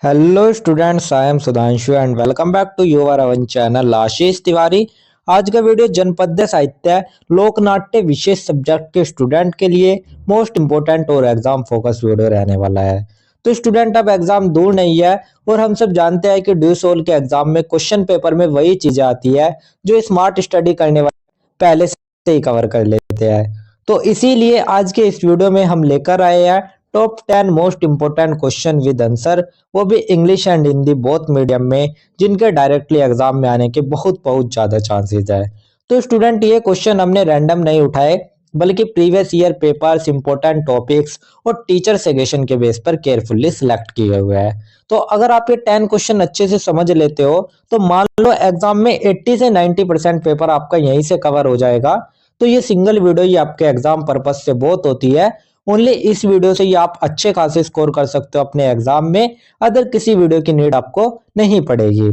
Hello students, I am Sudhanshu and welcome back to your own channel Ashish Tiwari. आज का video जनपद्य साहित्य लोक नाट्य विशेष सब्जेक्ट के स्टूडेंट के लिए मोस्ट इम्पोर्टेंट और एग्जाम फोकस वीडियो रहने वाला है। तो स्टूडेंट, अब एग्जाम दूर नहीं है और हम सब जानते हैं कि ड्यू सोल के एग्जाम में क्वेश्चन पेपर में वही चीजें आती है जो स्मार्ट स्टडी करने वाले पहले से ही कवर कर लेते हैं। तो इसीलिए आज के इस वीडियो में हम लेकर आए हैं top 10 most important question with answer, वो भी English and Hindi both medium में, जिनके डायरेक्टली एग्जाम में आने के बहुत बहुत ज्यादा चांसेस है। तो स्टूडेंट, ये क्वेश्चन हमने रैंडम नहीं उठाए, बल्कि previous year papers, important topics और टीचर सजेशन के बेस पर केयरफुली सिलेक्ट किए हुए हैं। तो अगर आप ये 10 क्वेश्चन अच्छे से समझ लेते हो तो मान लो एग्जाम में 80 से 90% पेपर आपका यहीं से कवर हो जाएगा। तो ये सिंगल वीडियो ही आपके एग्जाम पर्पज से बहुत होती है। ओनली इस वीडियो से ही आप अच्छे खासे स्कोर कर सकते हो अपने एग्जाम में। अदर किसी वीडियो की नीड आपको नहीं पड़ेगी।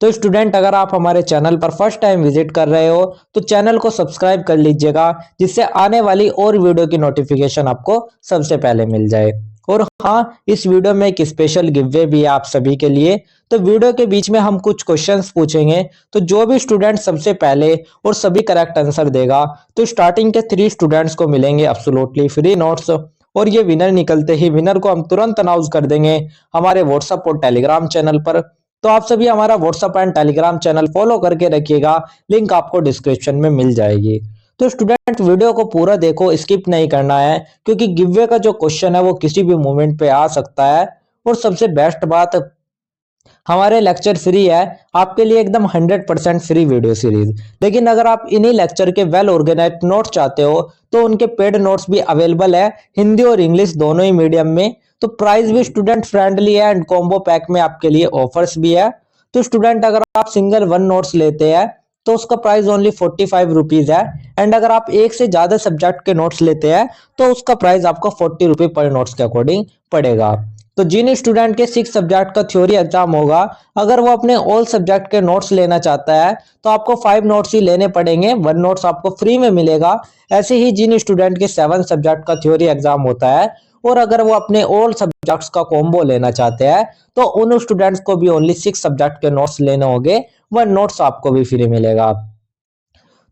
तो स्टूडेंट, अगर आप हमारे चैनल पर फर्स्ट टाइम विजिट कर रहे हो तो चैनल को सब्सक्राइब कर लीजिएगा, जिससे आने वाली और वीडियो की नोटिफिकेशन आपको सबसे पहले मिल जाए। और हाँ, इस वीडियो में एक स्पेशल गिववे भी है आप सभी के लिए। तो वीडियो के बीच में हम कुछ क्वेश्चंस पूछेंगे, तो जो भी स्टूडेंट सबसे पहले और सभी करेक्ट आंसर देगा तो स्टार्टिंग के 3 स्टूडेंट्स को मिलेंगे एब्सोल्युटली फ्री नोट्स। और ये विनर निकलते ही विनर को हम तुरंत अनाउंस कर देंगे हमारे व्हाट्सएप और टेलीग्राम चैनल पर। तो आप सभी हमारा WhatsApp and Telegram channel follow करके रखिएगा, लिंक आपको डिस्क्रिप्शन में मिल जाएगी। तो स्टूडेंट, वीडियो को पूरा देखो, स्किप नहीं करना है, क्योंकि गिववे का जो क्वेश्चन है वो किसी भी मोमेंट पे आ सकता है। और सबसे बेस्ट बात, हमारे लेक्चर फ्री है आपके लिए, एकदम 100% फ्री वीडियो सीरीज। लेकिन अगर आप इन्हीं लेक्चर के वेल ऑर्गेनाइज्ड नोट्स चाहते हो तो उनके पेड नोट्स भी अवेलेबल है, हिंदी और इंग्लिश दोनों ही मीडियम में। तो प्राइस भी स्टूडेंट फ्रेंडली है एंड कॉम्बो पैक में आपके लिए ऑफर्स भी है। तो स्टूडेंट, अगर आप सिंगल 1 नोट्स लेते हैं तो उसका प्राइस ओनली 45 रुपीज है। एंड अगर आप एक से ज्यादा सब्जेक्ट के नोट्स लेते हैं तो उसका प्राइस आपको 40 रुपये पर नोट्स के अकॉर्डिंग पड़ेगा। तो जिन स्टूडेंट के 6 सब्जेक्ट का थ्योरी एग्जाम होगा, अगर वो अपने ऑल सब्जेक्ट के नोट्स लेना चाहता है तो आपको 5 नोट्स ही लेने पड़ेंगे, 1 नोट्स आपको फ्री में मिलेगा। ऐसे ही जिन स्टूडेंट के 7 सब्जेक्ट का थ्योरी एग्जाम होता है और अगर वो अपने ऑल सब्जेक्ट्स का कॉम्बो लेना चाहते हैं तो उन स्टूडेंट्स को भी ओनली 6 सब्जेक्ट के नोट्स लेने होंगे, 1 नोट्स आपको भी फ्री मिलेगा।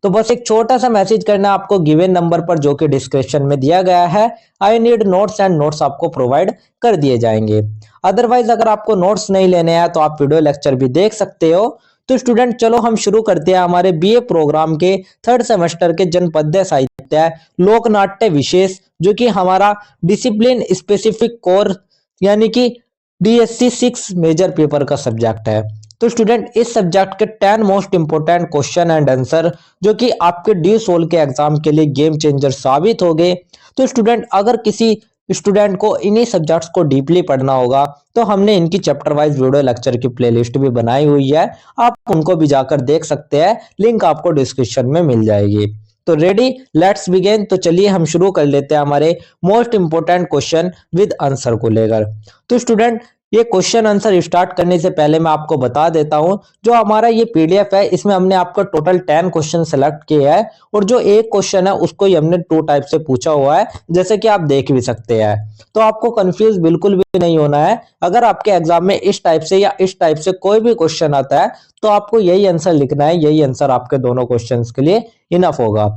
तो बस एक छोटा सा मैसेज करना है आपको गिवन नंबर पर, जो कि डिस्क्रिप्शन में दिया गया है। I need notes and notes आपको प्रोवाइड कर दिए जाएंगे। अदरवाइज अगर आपको नोट्स नहीं लेने हैं तो आप वीडियो लेक्चर भी देख सकते हो। तो स्टूडेंट, चलो हम शुरू करते हैं हमारे बीए प्रोग्राम के 3rd सेमेस्टर के जनपद्य साहित्य लोक नाट्य विशेष, जो कि हमारा डिसिप्लिन स्पेसिफिक कोर यानी कि डीएससी 6 मेजर पेपर का सब्जेक्ट है। तो स्टूडेंट, इस सब्जेक्ट के 10 most important question and answer, जो कि आपके ड्यू सोल के एग्जाम के लिए गेम चेंजर साबित हो गए। तो स्टूडेंट, अगर किसी स्टूडेंट को इन्हीं सब्जेक्ट्स को डीपली पढ़ना होगा तो हमने इनकी चैप्टर वाइज वीडियो लेक्चर की प्लेलिस्ट भी बनाई हुई है, आप उनको भी जाकर देख सकते हैं, लिंक आपको डिस्क्रिप्शन में मिल जाएगी। तो रेडी, लेट्स बिगिन। तो चलिए हम शुरू कर लेते हैं हमारे most important question with answer को लेकर। तो स्टूडेंट, ये क्वेश्चन आंसर स्टार्ट करने से पहले मैं आपको बता देता हूं, जो हमारा ये पीडीएफ है इसमें हमने आपका टोटल 10 क्वेश्चन सेलेक्ट किए हैं और जो एक क्वेश्चन है उसको ही हमने 2 टाइप से पूछा हुआ है, जैसे कि आप देख भी सकते हैं। तो आपको कंफ्यूज बिल्कुल भी नहीं होना है। अगर आपके एग्जाम में इस टाइप से या इस टाइप से कोई भी क्वेश्चन आता है तो आपको यही आंसर लिखना है, यही आंसर आपके दोनों क्वेश्चन के लिए इनफ होगा।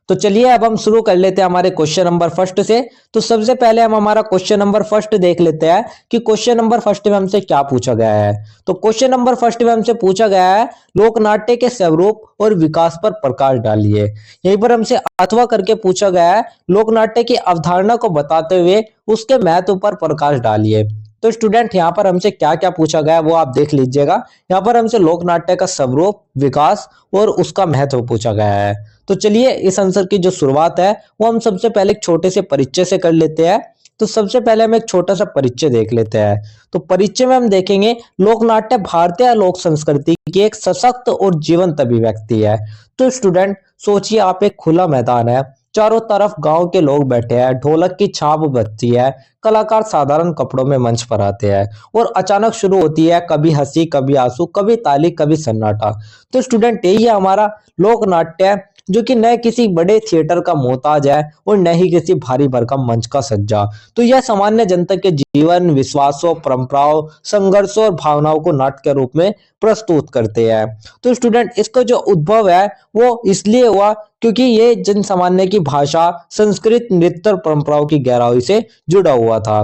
तो चलिए अब हम शुरू कर लेते हैं हमारे क्वेश्चन नंबर फर्स्ट से। तो सबसे पहले हम हमारा क्वेश्चन नंबर फर्स्ट देख लेते हैं कि क्वेश्चन नंबर फर्स्ट में हमसे क्या पूछा गया है। तो क्वेश्चन नंबर फर्स्ट में हमसे पूछा गया है, लोक नाट्य के स्वरूप और विकास पर प्रकाश डालिए। यहीं पर हमसे अथवा करके पूछा गया है, लोक नाट्य की अवधारणा को बताते हुए उसके महत्व पर प्रकाश डालिए। तो स्टूडेंट, यहाँ पर हमसे क्या क्या पूछा गया है वो आप देख लीजिएगा। यहाँ पर हमसे लोक नाट्य का स्वरूप, विकास और उसका महत्व पूछा गया है। तो चलिए इस आंसर की जो शुरुआत है वो हम सबसे पहले एक छोटे से परिचय से कर लेते हैं। तो सबसे पहले हम एक छोटा सा परिचय देख लेते हैं। तो परिचय में हम देखेंगे, लोक नाट्य भारतीय लोक संस्कृति की एक सशक्त और जीवंत अभिव्यक्ति है। तो स्टूडेंट सोचिए, आप एक खुला मैदान है, चारों तरफ गांव के लोग बैठे हैं, ढोलक की छाप बजती है, कलाकार साधारण कपड़ों में मंच पर आते हैं और अचानक शुरू होती है कभी हंसी, कभी आंसू, कभी ताली, कभी सन्नाटा। तो स्टूडेंट, यही है हमारा लोक नाट्य। जो कि न किसी बड़े थिएटर का मोहताज है और न ही किसी भारी भरकम मंच का सज्जा। तो यह सामान्य जनता के जीवन, विश्वासों, परंपराओं, संघर्षों और भावनाओं को नाट्य के रूप में प्रस्तुत करते हैं। तो स्टूडेंट, इसका जो उद्भव है वो इसलिए हुआ क्योंकि ये जन सामान्य की भाषा, संस्कृत, नृत्य और परंपराओं की गहराई से जुड़ा हुआ था।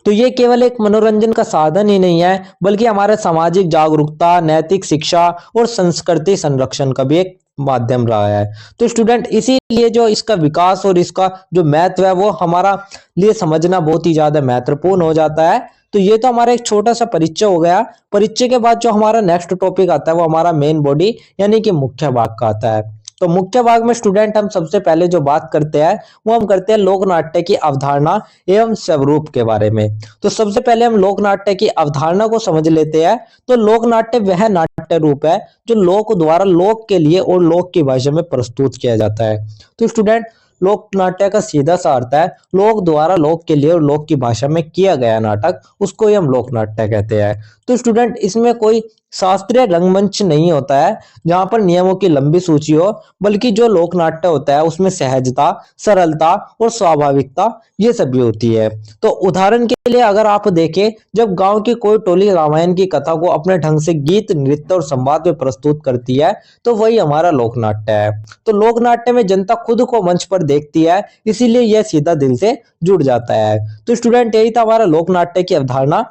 तो ये केवल एक मनोरंजन का साधन ही नहीं है, बल्कि हमारे सामाजिक जागरूकता, नैतिक शिक्षा और संस्कृति संरक्षण का भी एक माध्यम रहा है। तो स्टूडेंट, इसीलिए जो इसका विकास और इसका जो महत्व है वो हमारा लिए समझना बहुत ही ज्यादा महत्वपूर्ण हो जाता है। तो ये तो हमारा एक छोटा सा परिचय हो गया। परिचय के बाद जो हमारा नेक्स्ट टॉपिक आता है वो हमारा मेन बॉडी यानी कि मुख्य भाग का आता है। तो मुख्य भाग में स्टूडेंट हम सबसे पहले जो बात करते हैं वो हम करते हैं लोक नाट्य की अवधारणा एवं स्वरूप के बारे में। तो सबसे पहले हम लोक नाट्य की अवधारणा को समझ लेते हैं। तो लोक नाट्य वह नाट्य रूप है जो लोक द्वारा लोक के लिए और लोक की भाषा में प्रस्तुत किया जाता है। तो स्टूडेंट, लोक नाट्य का सीधा सा अर्थ है लोक द्वारा लोक के लिए और लोक की भाषा में किया गया नाटक, उसको ही हम लोक नाट्य कहते हैं। तो स्टूडेंट, इसमें कोई शास्त्रीय रंगमंच नहीं होता है जहां पर नियमों की लंबी सूची हो, बल्कि जो लोक नाट्य होता है उसमें सहजता, सरलता और स्वाभाविकता ये सभी होती है। तो उदाहरण के लिए अगर आप देखें, जब गांव की कोई टोली रामायण की कथा को अपने ढंग से गीत, नृत्य और संवाद में प्रस्तुत करती है तो वही हमारा लोक नाट्य है। तो लोक नाट्य में जनता खुद को मंच पर देखती है, इसीलिए यह सीधा दिल से जुड़ जाता है। तो स्टूडेंट, यही था हमारा लोक नाट्य की अवधारणा।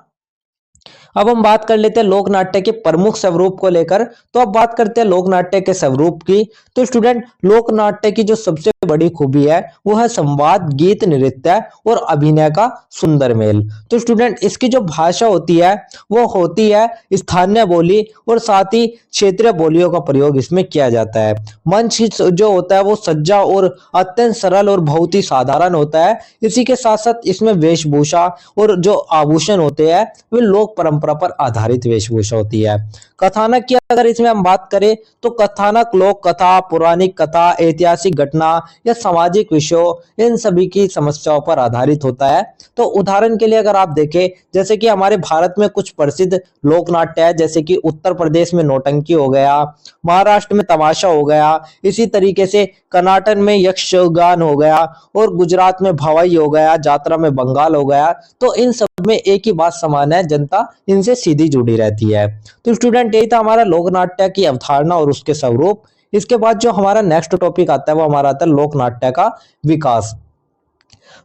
अब हम बात कर लेते हैं लोक नाट्य के प्रमुख स्वरूप को लेकर। तो अब बात करते हैं लोक नाट्य के स्वरूप की। तो स्टूडेंट, लोक नाट्य की जो सबसे बड़ी खूबी है वो है संवाद, गीत, नृत्य और अभिनय का सुंदर मेल। तो स्टूडेंट, इसकी जो भाषा होती है वो होती है स्थानीय बोली और साथ ही क्षेत्रीय बोलियों का प्रयोग इसमें किया जाता है। मंच जो होता है वो सज्जा और अत्यंत सरल और बहुत ही साधारण होता है। इसी के साथ साथ इसमें वेशभूषा और जो आभूषण होते हैं वे लोक परंपरा पर आधारित वेशभूषा होती है। कथानक की अगर इसमें हम बात करें तो कथानक लोक कथा, पौराणिक कथा, ऐतिहासिक घटना या सामाजिक विषयों इन सभी की समस्याओं पर आधारित होता है। तो उदाहरण के लिए अगर आप देखें, जैसे कि हमारे भारत में कुछ प्रसिद्ध लोक नाट्य है, जैसे कि उत्तर प्रदेश में नौटंकी हो गया, महाराष्ट्र में तमाशा हो गया, इसी तरीके से कर्नाटक में यक्षगान हो गया और गुजरात में भवाई हो गया, जात्रा में बंगाल हो गया। तो इन सब में एक ही बात समान है, जनता इनसे सीधी जुड़ी रहती है। तो स्टूडेंट, यही था हमारा लोक नाट्य की अवधारणा और उसके स्वरूप। इसके बाद जो हमारा नेक्स्ट टॉपिक आता है वो हमारा आता है लोक नाट्य का विकास।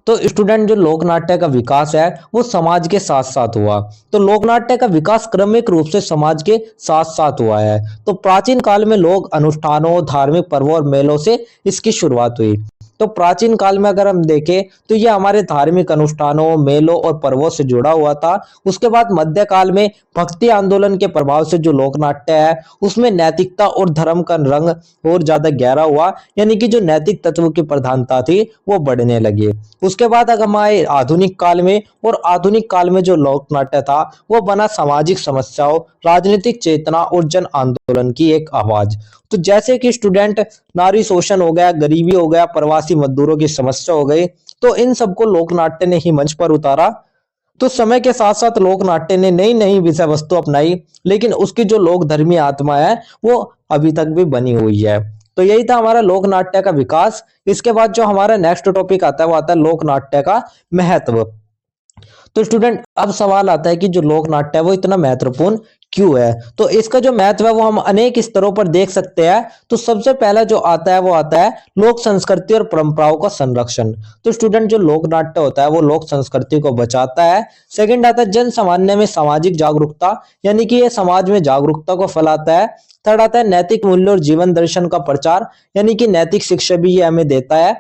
तो स्टूडेंट, जो लोक नाट्य का विकास है वो समाज के साथ साथ हुआ। तो लोक नाट्य का विकास क्रमिक रूप से समाज के साथ साथ हुआ है। तो प्राचीन काल में लोक अनुष्ठानों, धार्मिक पर्वों और मेलों से इसकी शुरुआत हुई। तो प्राचीन काल में अगर हम देखें तो ये हमारे धार्मिक अनुष्ठानों, मेलों और पर्वों से जुड़ा हुआ था। उसके बाद मध्य काल में भक्ति आंदोलन के प्रभाव से जो लोक नाट्य है उसमें नैतिकता और धर्म का रंग और ज्यादा गहरा हुआ, यानी कि जो नैतिक तत्व की प्रधानता थी वो बढ़ने लगी। उसके बाद अगर हमारे आधुनिक काल में, और आधुनिक काल में जो लोक नाट्य था वो बना सामाजिक समस्याओं, राजनीतिक चेतना और जन आंदोलन की एक आवाज। तो जैसे कि स्टूडेंट, नारी शोषण हो गया, गरीबी हो गया, प्रवासी मजदूरों की समस्या हो गई, तो इन सबको लोक नाट्य ने ही मंच पर उतारा। तो समय के साथ साथ लोक नाट्य ने नई नई विषय वस्तु अपनाई, लेकिन उसकी जो लोक धर्मी आत्मा है वो अभी तक भी बनी हुई है। तो यही था हमारा लोक नाट्य का विकास। इसके बाद जो हमारा नेक्स्ट टॉपिक आता है वो आता है लोक नाट्य का महत्व। तो स्टूडेंट, अब सवाल आता है कि जो लोक नाट्य है वो इतना महत्वपूर्ण क्यों है। तो इसका जो महत्व है वो हम अनेक स्तरों पर देख सकते हैं। तो सबसे पहला जो आता है वो आता है लोक संस्कृति और परंपराओं का संरक्षण। तो स्टूडेंट, जो लोक नाट्य होता है वो लोक संस्कृति को बचाता है। सेकंड आता है जन सामान्य में सामाजिक जागरूकता, यानी कि ये समाज में जागरूकता को फैलाता है। थर्ड आता है नैतिक मूल्य और जीवन दर्शन का प्रचार, यानी कि नैतिक शिक्षा भी ये हमें देता है।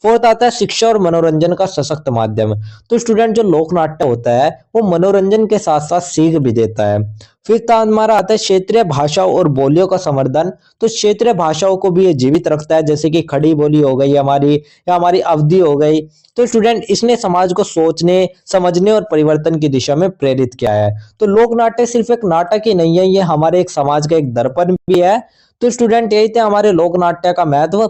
फोर्थ आता है शिक्षा और मनोरंजन का सशक्त माध्यम। तो स्टूडेंट, जो लोक नाट्य होता है वो मनोरंजन के साथ साथ सीख भी देता है। फिफ्थ हमारा आता है क्षेत्रीय भाषाओं और बोलियों का संवर्धन। तो क्षेत्रीय भाषाओं को भी ये जीवित रखता है, जैसे कि खड़ी बोली हो गई हमारी, या हमारी अवधि हो गई। तो स्टूडेंट, इसने समाज को सोचने, समझने और परिवर्तन की दिशा में प्रेरित किया है। तो लोक नाट्य सिर्फ एक नाटक ही नहीं है, ये हमारे एक समाज का एक दर्पण भी है। तो स्टूडेंट, यही थे हमारे लोक नाट्य का महत्व।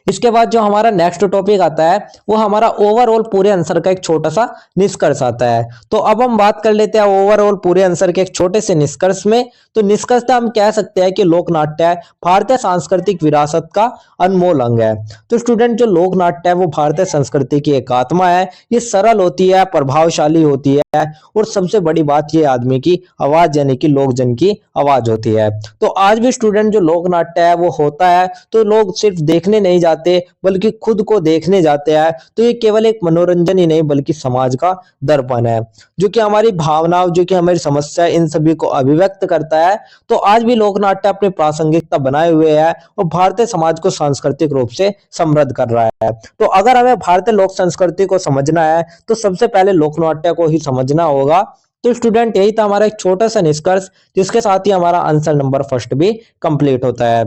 इसके बाद जो हमारा नेक्स्ट टॉपिक आता है वो हमारा ओवरऑल पूरे आंसर का एक छोटा सा निष्कर्ष आता है। तो अब हम बात कर लेते हैं ओवरऑल पूरे आंसर के एक छोटे से निष्कर्ष में। तो निष्कर्ष हम कह सकते हैं कि लोक नाट्य भारतीय सांस्कृतिक विरासत का अनमोल अंग है। तो स्टूडेंट जो लोक नाट्य है वो भारतीय संस्कृति की एक आत्मा है। ये सरल होती है, प्रभावशाली होती है और सबसे बड़ी बात ये आदमी की आवाज यानी कि लोकजन की आवाज होती है। तो आज भी स्टूडेंट जो लोक नाट्य है वो होता है तो लोग सिर्फ देखने नहीं जाते बल्कि खुद को देखने जाते हैं। तो ये केवल एक मनोरंजन ही नहीं बल्कि समाज का दर्पण है जो कि हमारी भावनाओं, जो कि हमारी समस्या, इन सभी को अभिव्यक्त करता है। तो आज भी लोक नाट्य अपनी प्रासंगिकता बनाए हुए है और भारतीय समाज को सांस्कृतिक रूप से समृद्ध कर रहा है। तो अगर हमें भारतीय लोक संस्कृति को समझना है तो सबसे पहले लोक नाट्य को ही समझना होगा। तो स्टूडेंट यही था हमारा एक छोटा सा निष्कर्ष, जिसके साथ ही हमारा आंसर नंबर फर्स्ट भी कंप्लीट होता है।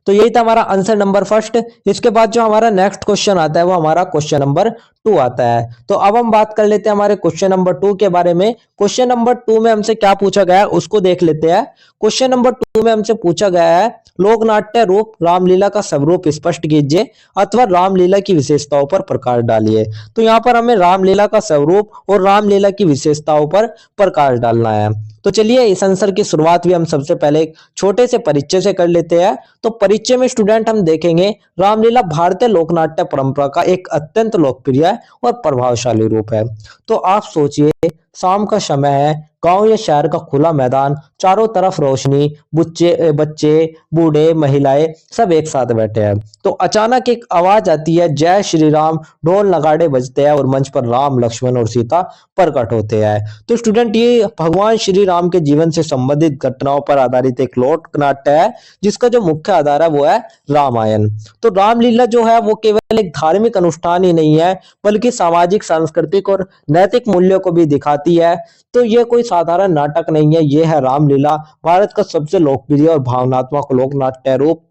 तो यही था हमारा आंसर नंबर फर्स्ट। इसके बाद जो हमारा नेक्स्ट क्वेश्चन आता है वो हमारा क्वेश्चन नंबर 2 आता है। तो अब हम बात कर लेते हैं हमारे क्वेश्चन नंबर 2 के बारे में। क्वेश्चन नंबर 2 में हमसे क्या पूछा गया है उसको देख लेते हैं। क्वेश्चन नंबर 2 में हमसे पूछा गया है लोक नाट्य रूप रामलीला का स्वरूप स्पष्ट कीजिए अथवा रामलीला की विशेषताओं पर प्रकाश डालिए। तो यहाँ पर हमें रामलीला का स्वरूप और रामलीला की विशेषताओं पर प्रकाश डालना है। तो चलिए इस आंसर की शुरुआत भी हम सबसे पहले एक छोटे से परिचय से कर लेते हैं। तो परिचय में स्टूडेंट हम देखेंगे रामलीला भारतीय लोकनाट्य परंपरा का एक अत्यंत लोकप्रिय और प्रभावशाली रूप है। तो आप सोचिए, शाम का समय है, गांव या शहर का खुला मैदान, चारों तरफ रोशनी, बच्चे, बूढ़े, महिलाएं सब एक साथ बैठे हैं। तो अचानक एक आवाज आती है, जय श्री राम। ढोल नगाड़े बजते हैं और मंच पर राम, लक्ष्मण और सीता प्रकट होते हैं। तो स्टूडेंट ये भगवान श्री राम के जीवन से संबंधित घटनाओं पर आधारित एक लोक नाट्य है जिसका जो मुख्य आधार है वो है रामायण। तो रामलीला जो है वो केवल एक धार्मिक अनुष्ठान ही नहीं है बल्कि सामाजिक, सांस्कृतिक और नैतिक मूल्यों को भी दिखाती है। तो ये कोई साधारण नाटक नहीं है, ये है रामलीला, भारत का सबसे लोकप्रिय और भावनात्मक लोक नाट्य रूप।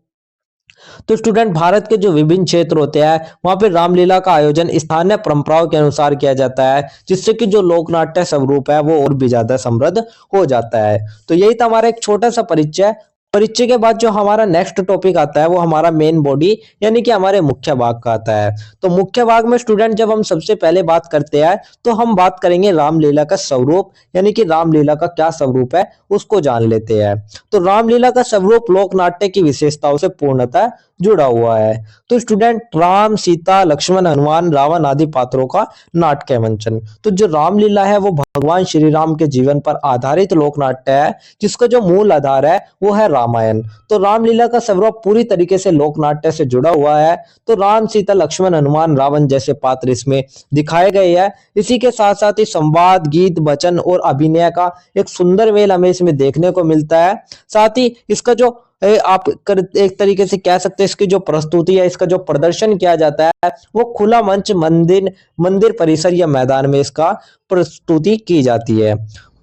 तो स्टूडेंट भारत के जो विभिन्न क्षेत्र होते हैं वहां पे रामलीला का आयोजन स्थानीय परंपराओं के अनुसार किया जाता है जिससे कि जो लोक नाट्य स्वरूप है वो और भी ज्यादा समृद्ध हो जाता है। तो यही था हमारा एक छोटा सा परिचय। परिचय के बाद जो हमारा नेक्स्ट टॉपिक आता है वो हमारा मेन बॉडी यानी कि हमारे मुख्य भाग का आता है। तो मुख्य भाग में स्टूडेंट जब हम सबसे पहले बात करते हैं तो हम बात करेंगे रामलीला का स्वरूप यानी कि रामलीला का क्या स्वरूप है उसको जान लेते हैं। तो रामलीला का स्वरूप लोक नाट्य की विशेषताओं से पूर्णतः जुड़ा हुआ है। तो स्टूडेंट राम, सीता, लक्ष्मण, हनुमान, रावण आदि पात्रों का नाट्य मंचन। तो जो रामलीला है वो भगवान श्री राम के जीवन पर आधारित लोक नाट्य है जिसका जो मूल आधार है वो है रामायण। तो रामलीला का स्वरूप पूरी तरीके से लोक नाट्य से जुड़ा हुआ है। तो राम, सीता, लक्ष्मण, हनुमान, रावण जैसे पात्र इसमें दिखाए गए हैं। इसी के साथ साथ ही संवाद, गीत, वचन और अभिनय का एक सुंदर मेल हमें इसमें देखने को मिलता है। साथ ही इसका जो एक तरीके से कह सकते हैं इसकी जो प्रस्तुति है, इसका जो प्रदर्शन किया जाता है वो खुला मंच, मंदिर परिसर या मैदान में इसका प्रस्तुति की जाती है।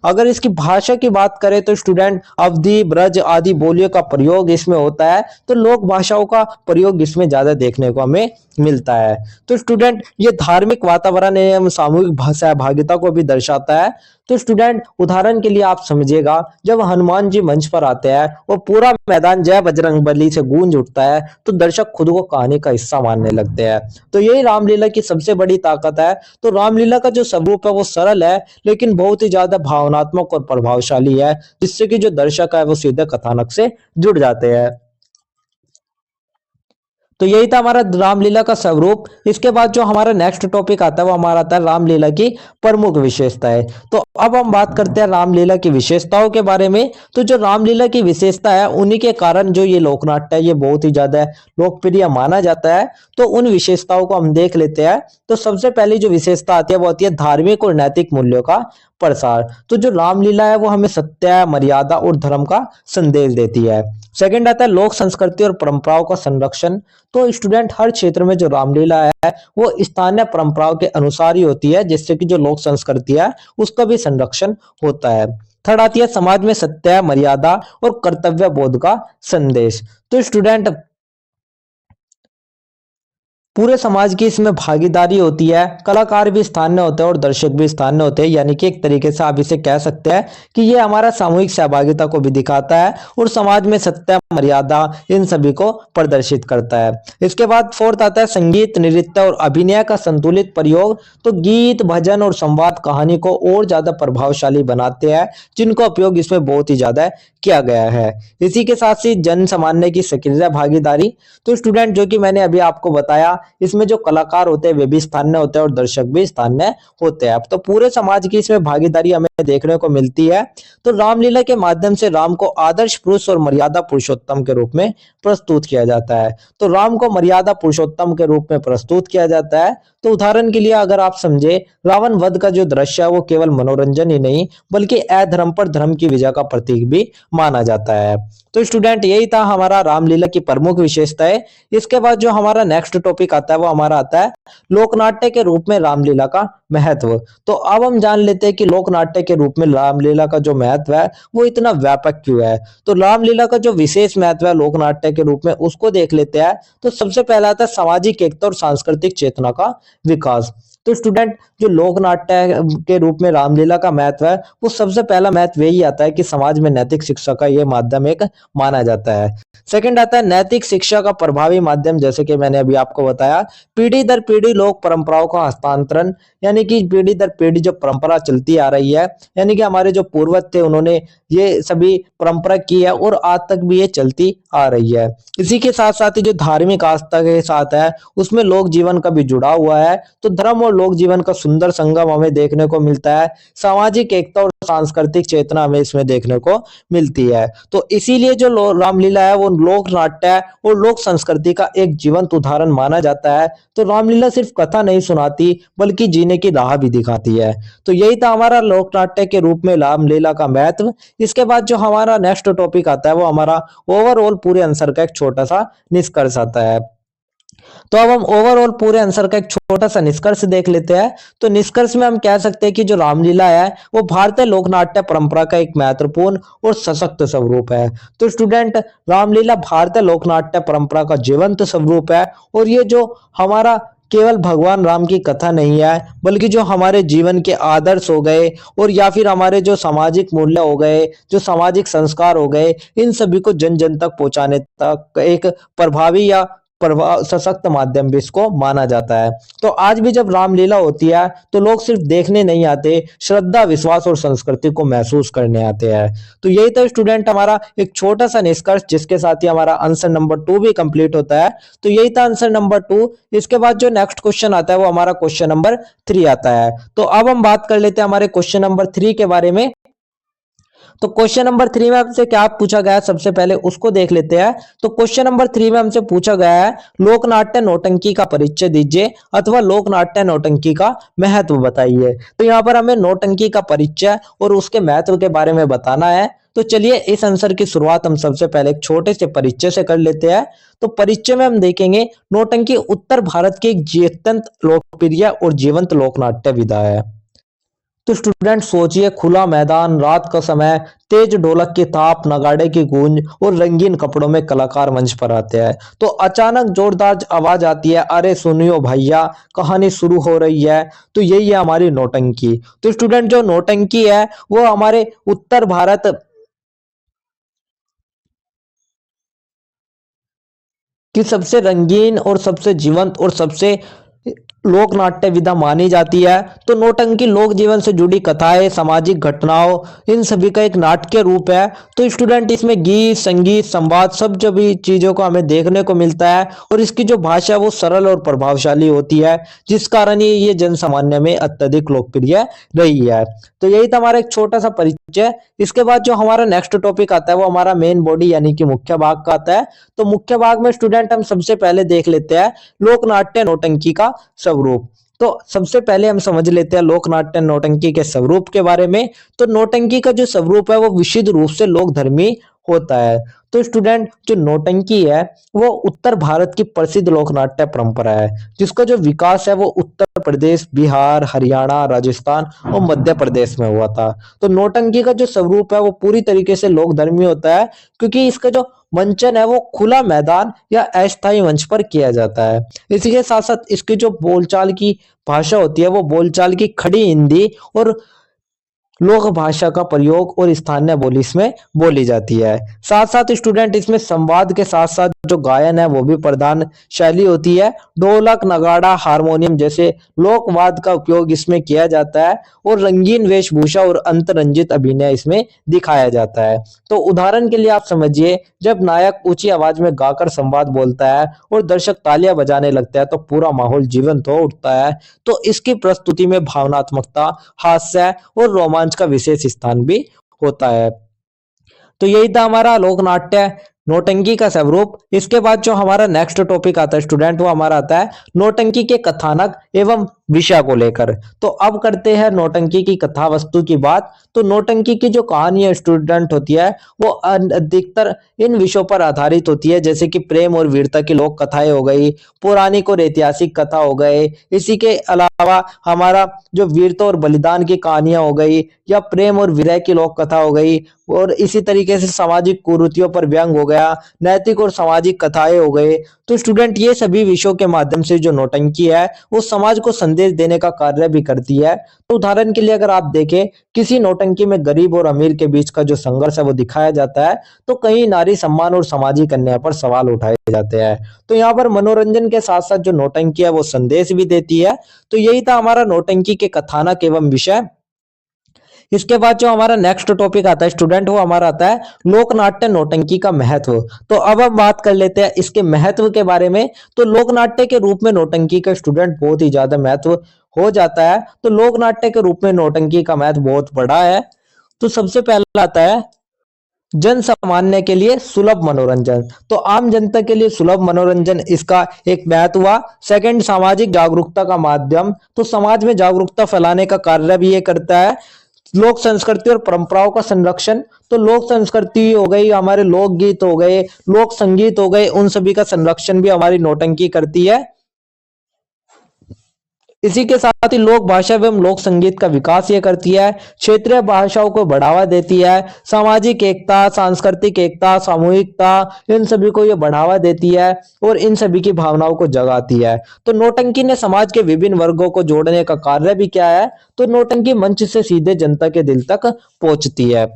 अगर इसकी भाषा की बात करें तो स्टूडेंट अवधी, ब्रज आदि बोलियों का प्रयोग इसमें होता है। तो लोक भाषाओं का प्रयोग इसमें ज्यादा देखने को हमें मिलता है। तो स्टूडेंट ये धार्मिक वातावरण एवं सामूहिक सहभागिता को भी दर्शाता है। तो स्टूडेंट उदाहरण के लिए आप समझिएगा, जब हनुमान जी मंच पर आते हैं और पूरा मैदान जय बजरंगबली से गूंज उठता है तो दर्शक खुद को कहानी का हिस्सा मानने लगते हैं। तो यही रामलीला की सबसे बड़ी ताकत है। तो रामलीला का जो स्वरूप है वो सरल है लेकिन बहुत ही ज्यादा भावनात्मक और प्रभावशाली है जिससे कि जो दर्शक है वो सीधे कथानक से जुड़ जाते हैं। तो यही था हमारा रामलीला का स्वरूप। इसके बाद जो हमारा नेक्स्ट टॉपिक आता है वो हमारा आता है रामलीला की प्रमुख विशेषताएं। तो अब हम बात करते हैं रामलीला की विशेषताओं के बारे में। तो जो रामलीला की विशेषता है उन्हीं के कारण जो ये लोकनाट्य है ये बहुत ही ज्यादा लोकप्रिय माना जाता है। तो उन विशेषताओं को हम देख लेते हैं। तो सबसे पहली जो विशेषता आती है वो आती है धार्मिक और नैतिक मूल्यों का प्रसार। तो जो रामलीला है वो हमें सत्य, मर्यादा और धर्म का संदेश देती है। सेकंड आता है लोक संस्कृति और परंपराओं का संरक्षण। तो स्टूडेंट हर क्षेत्र में जो रामलीला है वो स्थानीय परंपराओं के अनुसार ही होती है जिससे कि जो लोक संस्कृति है उसका भी संरक्षण होता है। थर्ड आती है समाज में सत्य, मर्यादा और कर्तव्य बोध का संदेश। तो स्टूडेंट पूरे समाज की इसमें भागीदारी होती है, कलाकार भी स्थानीय होते हैं और दर्शक भी स्थानीय होते हैं, यानी कि एक तरीके से आप इसे कह सकते हैं कि ये हमारा सामूहिक सहभागिता को भी दिखाता है और समाज में सत्य, मर्यादा, इन सभी को प्रदर्शित करता है। इसके बाद फोर्थ आता है संगीत, नृत्य और अभिनय का संतुलित प्रयोग। तो गीत, भजन और संवाद कहानी को और ज्यादा प्रभावशाली बनाते हैं, जिनका उपयोग इसमें बहुत ही ज्यादा किया गया है। इसी के साथ ही जन सामान्य की सक्रिय भागीदारी। तो स्टूडेंट, जो कि मैंने अभी आपको बताया, इसमें जो कलाकार होते हैं वे भी स्थानीय होते हैं और दर्शक भी स्थानीय होते हैं। अब तो पूरे समाज की इसमें भागीदारी हमें देखने को मिलती है। तो रामलीला के माध्यम से राम को आदर्श पुरुष और मर्यादा पुरुषोत्तम के रूप में प्रस्तुत किया जाता है। तो राम को मर्यादा पुरुषोत्तम के रूप में प्रस्तुत किया जाता है। तो उदाहरण के लिए अगर आप समझे, रावण वध का जो दृश्य है वो केवल मनोरंजन ही नहीं बल्कि अधर्म पर धर्म की विजय का प्रतीक भी माना जाता है। तो स्टूडेंट, यही था हमारा रामलीला की प्रमुख विशेषताएं। इसके बाद जो हमारा नेक्स्ट टॉपिक आता है वो हमारा आता है लोकनाट्य के रूप में रामलीला का महत्व। तो अब हम जान लेते हैं कि लोकनाट्य के रूप में रामलीला का जो महत्व है वो इतना व्यापक क्यों है। तो रामलीला का जो विशेष महत्व है लोकनाट्य के रूप में, उसको देख लेते हैं। तो सबसे पहला आता है सामाजिक एकता और सांस्कृतिक चेतना का विकास। तो स्टूडेंट, जो लोक नाट्य के रूप में रामलीला का महत्व है, वो सबसे पहला महत्व यही आता है कि समाज में नैतिक शिक्षा का ये माध्यम एक माना जाता है। सेकंड आता है नैतिक शिक्षा का प्रभावी माध्यम। जैसे कि मैंने अभी आपको बताया, पीढ़ी दर पीढ़ी लोक परंपराओं का हस्तांतरण, यानी कि पीढ़ी दर पीढ़ी जो परंपरा चलती आ रही है, यानी कि हमारे जो पूर्वज थे उन्होंने ये सभी परंपरा की है और आज तक भी ये चलती आ रही है। इसी के साथ साथ ही जो धार्मिक आस्था के साथ है, उसमें लोक जीवन का भी जुड़ा हुआ है। तो धर्म और लोक जीवन का सुंदर संगम हमें देखने को मिलता है। सामाजिक एकता और सांस्कृतिक चेतना हमें इसमें देखने को मिलती है। तो इसीलिए जो रामलीला है वो लोक नाट्य और लोक संस्कृति का एक जीवंत उदाहरण माना जाता है। तो रामलीला सिर्फ कथा नहीं सुनाती बल्कि जीने की राह भी दिखाती है। तो यही था हमारा लोक नाट्य के रूप में रामलीला का महत्व। इसके बाद जो हमारा नेक्स्ट टॉपिक आता है वो हमारा ओवरऑल पूरे आंसर का एक छोटा सा निष्कर्ष आता है। तो अब हम ओवरऑल पूरे आंसर का एक छोटा सा निष्कर्ष देख लेते हैं। तो निष्कर्ष में हम कह सकते हैं कि जो रामलीला है वो भारतीय लोकनाट्य परंपरा का एक महत्वपूर्ण और सशक्त स्वरूप है। तो स्टूडेंट, रामलीला भारतीय लोकनाट्य परंपरा का जीवंत स्वरूप है और ये जो हमारा केवल भगवान राम की कथा नहीं है बल्कि जो हमारे जीवन के आदर्श हो गए और या फिर हमारे जो सामाजिक मूल्य हो गए, जो सामाजिक संस्कार हो गए, इन सभी को जन जन तक पहुंचाने तक एक प्रभावी या प्रभाव सशक्त माध्यम भी इसको माना जाता है। तो आज भी जब रामलीला होती है तो लोग सिर्फ देखने नहीं आते, श्रद्धा, विश्वास और संस्कृति को महसूस करने आते हैं। तो यही था स्टूडेंट हमारा एक छोटा सा निष्कर्ष, जिसके साथ ही हमारा आंसर नंबर 2 भी कंप्लीट होता है। तो यही था आंसर नंबर 2। इसके बाद जो नेक्स्ट क्वेश्चन आता है वो हमारा क्वेश्चन नंबर 3 आता है। तो अब हम बात कर लेते हैं हमारे क्वेश्चन नंबर 3 के बारे में। तो क्वेश्चन नंबर 3 में हमसे क्या पूछा गया है, सबसे पहले उसको देख लेते हैं। तो क्वेश्चन नंबर 3 में हमसे पूछा गया है लोकनाट्य नौटंकी का परिचय दीजिए अथवा लोकनाट्य नौटंकी का महत्व बताइए। तो यहाँ पर हमें नौटंकी का परिचय और उसके महत्व के बारे में बताना है। तो चलिए इस आंसर की शुरुआत हम सबसे पहले एक छोटे से परिचय से कर लेते हैं। तो परिचय में हम देखेंगे नौटंकी उत्तर भारत की एक अत्यंत लोकप्रिय और जीवंत लोकनाट्य विधा है। तो स्टूडेंट सोचिए, खुला मैदान, रात का समय, तेज ढोलक की ताप, नगाड़े की गूंज और रंगीन कपड़ों में कलाकार मंच पर आते हैं। तो अचानक जोरदार आवाज आती है, अरे सुनियो भैया, कहानी शुरू हो रही है। तो यही है हमारी नौटंकी। तो स्टूडेंट, जो नौटंकी है वो हमारे उत्तर भारत की सबसे रंगीन और सबसे जीवंत और सबसे लोक नाट्य विधा मानी जाती है। तो नौटंकी लोक जीवन से जुड़ी कथाएं, सामाजिक घटनाओं, इन सभी का एक नाटकीय रूप है। तो स्टूडेंट, इसमें गीत, संगीत, संवाद, सब जो भी चीजों को हमें देखने को मिलता है और इसकी जो भाषा है वो सरल और प्रभावशाली होती है, जिस कारण ये जन सामान्य में अत्यधिक लोकप्रिय रही है। तो यही था हमारा एक छोटा सा परिचय। इसके बाद जो हमारा नेक्स्ट टॉपिक आता है वो हमारा मेन बॉडी यानी कि मुख्य भाग का आता है। तो मुख्य भाग में स्टूडेंट हम सबसे पहले देख लेते हैं लोकनाट्य नौटंकी का स्वरूप। तो सबसे पहले हम समझ लेते हैं लोकनाट्य नौटंकी के स्वरूप के बारे में। तो नौटंकी का जो स्वरूप है वो विशुद्ध रूप से लोक धर्मी होता है। तो स्टूडेंट जो नौटंकी है वो उत्तर भारत की प्रसिद्ध लोक नाट्य परंपरा है, जिसका जो विकास है वो उत्तर प्रदेश, बिहार, हरियाणा, राजस्थान और मध्य प्रदेश में हुआ था। तो नौटंकी का जो स्वरूप है वो पूरी तरीके से लोकधर्मी होता है, क्योंकि इसका जो मंचन है वो खुला मैदान या अस्थायी मंच पर किया जाता है। इसी के साथ साथ इसकी जो बोलचाल की भाषा होती है वो बोलचाल की खड़ी हिंदी और लोक भाषा का प्रयोग और स्थानीय बोली इसमें बोली जाती है। साथ साथ स्टूडेंट इसमें संवाद के साथ साथ जो गायन है वो भी प्रधान शैली होती है। ढोलक, नगाड़ा, हारमोनियम जैसे लोकवाद्य का उपयोग इसमें किया जाता है और रंगीन वेशभूषा और अंतरंजित अभिनय इसमें दिखाया जाता है। तो उदाहरण के लिए आप समझिए, जब नायक ऊंची आवाज में गाकर संवाद बोलता है और दर्शक तालियां बजाने लगता है तो पूरा माहौल जीवंत हो उठता है। तो इसकी प्रस्तुति में भावनात्मकता, हास्य और रोमांच का विशेष स्थान भी होता है। तो यही था हमारा लोकनाट्य नौटंकी का स्वरूप। इसके बाद जो हमारा नेक्स्ट टॉपिक आता है स्टूडेंट, वो हमारा आता है नौटंकी के कथानक एवं विषय को लेकर। तो अब करते हैं नौटंकी की कथा वस्तु की बात। तो नौटंकी की जो कहानी है स्टूडेंट होती है वो अधिकतर इन विषयों पर आधारित होती है, जैसे कि प्रेम और वीरता की लोक कथाएं हो गई, पौराणिक और ऐतिहासिक कथा हो गए। इसी के अलावा हमारा जो वीरता और बलिदान की कहानियां हो गई, या प्रेम और विरह की लोक कथा हो गई, और इसी तरीके से सामाजिक कुरीतियों पर व्यंग हो गया, नैतिक और सामाजिक कथाएं हो गए। तो स्टूडेंट ये सभी विषयों के माध्यम से जो नौटंकी है वो समाज को संदेश देने का कार्य भी करती है। तो उदाहरण के लिए अगर आप देखें, किसी नौटंकी में गरीब और अमीर के बीच का जो संघर्ष है वो दिखाया जाता है। तो कहीं नारी सम्मान और सामाजिक अन्याय पर सवाल उठाए जाते हैं। तो यहाँ पर मनोरंजन के साथ साथ जो नौटंकी है वो संदेश भी देती है। तो यही था हमारा नौटंकी के कथानक एवं विषय। इसके बाद जो हमारा नेक्स्ट टॉपिक आता है स्टूडेंट, वो हमारा आता है लोकनाट्य नौटंकी का महत्व। तो अब हम बात कर लेते हैं इसके महत्व के बारे में। तो लोकनाट्य के रूप में नौटंकी का स्टूडेंट बहुत ही ज्यादा महत्व हो जाता है। तो लोकनाट्य के रूप में नौटंकी का महत्व बहुत बड़ा है। तो सबसे पहला आता है जन सामान्य के लिए सुलभ मनोरंजन। तो आम जनता के लिए सुलभ मनोरंजन इसका एक महत्व हुआ। सेकंड, सामाजिक जागरूकता का माध्यम। तो समाज में जागरूकता फैलाने का कार्य भी ये करता है। लोक संस्कृति और परंपराओं का संरक्षण। तो लोक संस्कृति हो गई, हमारे लोकगीत हो गए, लोक संगीत हो गए, उन सभी का संरक्षण भी हमारी नौटंकी करती है। इसी के साथ ही लोक भाषा एवं लोक संगीत का विकास ये करती है। क्षेत्रीय भाषाओं को बढ़ावा देती है। सामाजिक एकता, सांस्कृतिक एकता, सामूहिकता, इन सभी को ये बढ़ावा देती है और इन सभी की भावनाओं को जगाती है। तो नौटंकी ने समाज के विभिन्न वर्गों को जोड़ने का कार्य भी किया है। तो नौटंकी मंच से सीधे जनता के दिल तक पहुंचती है।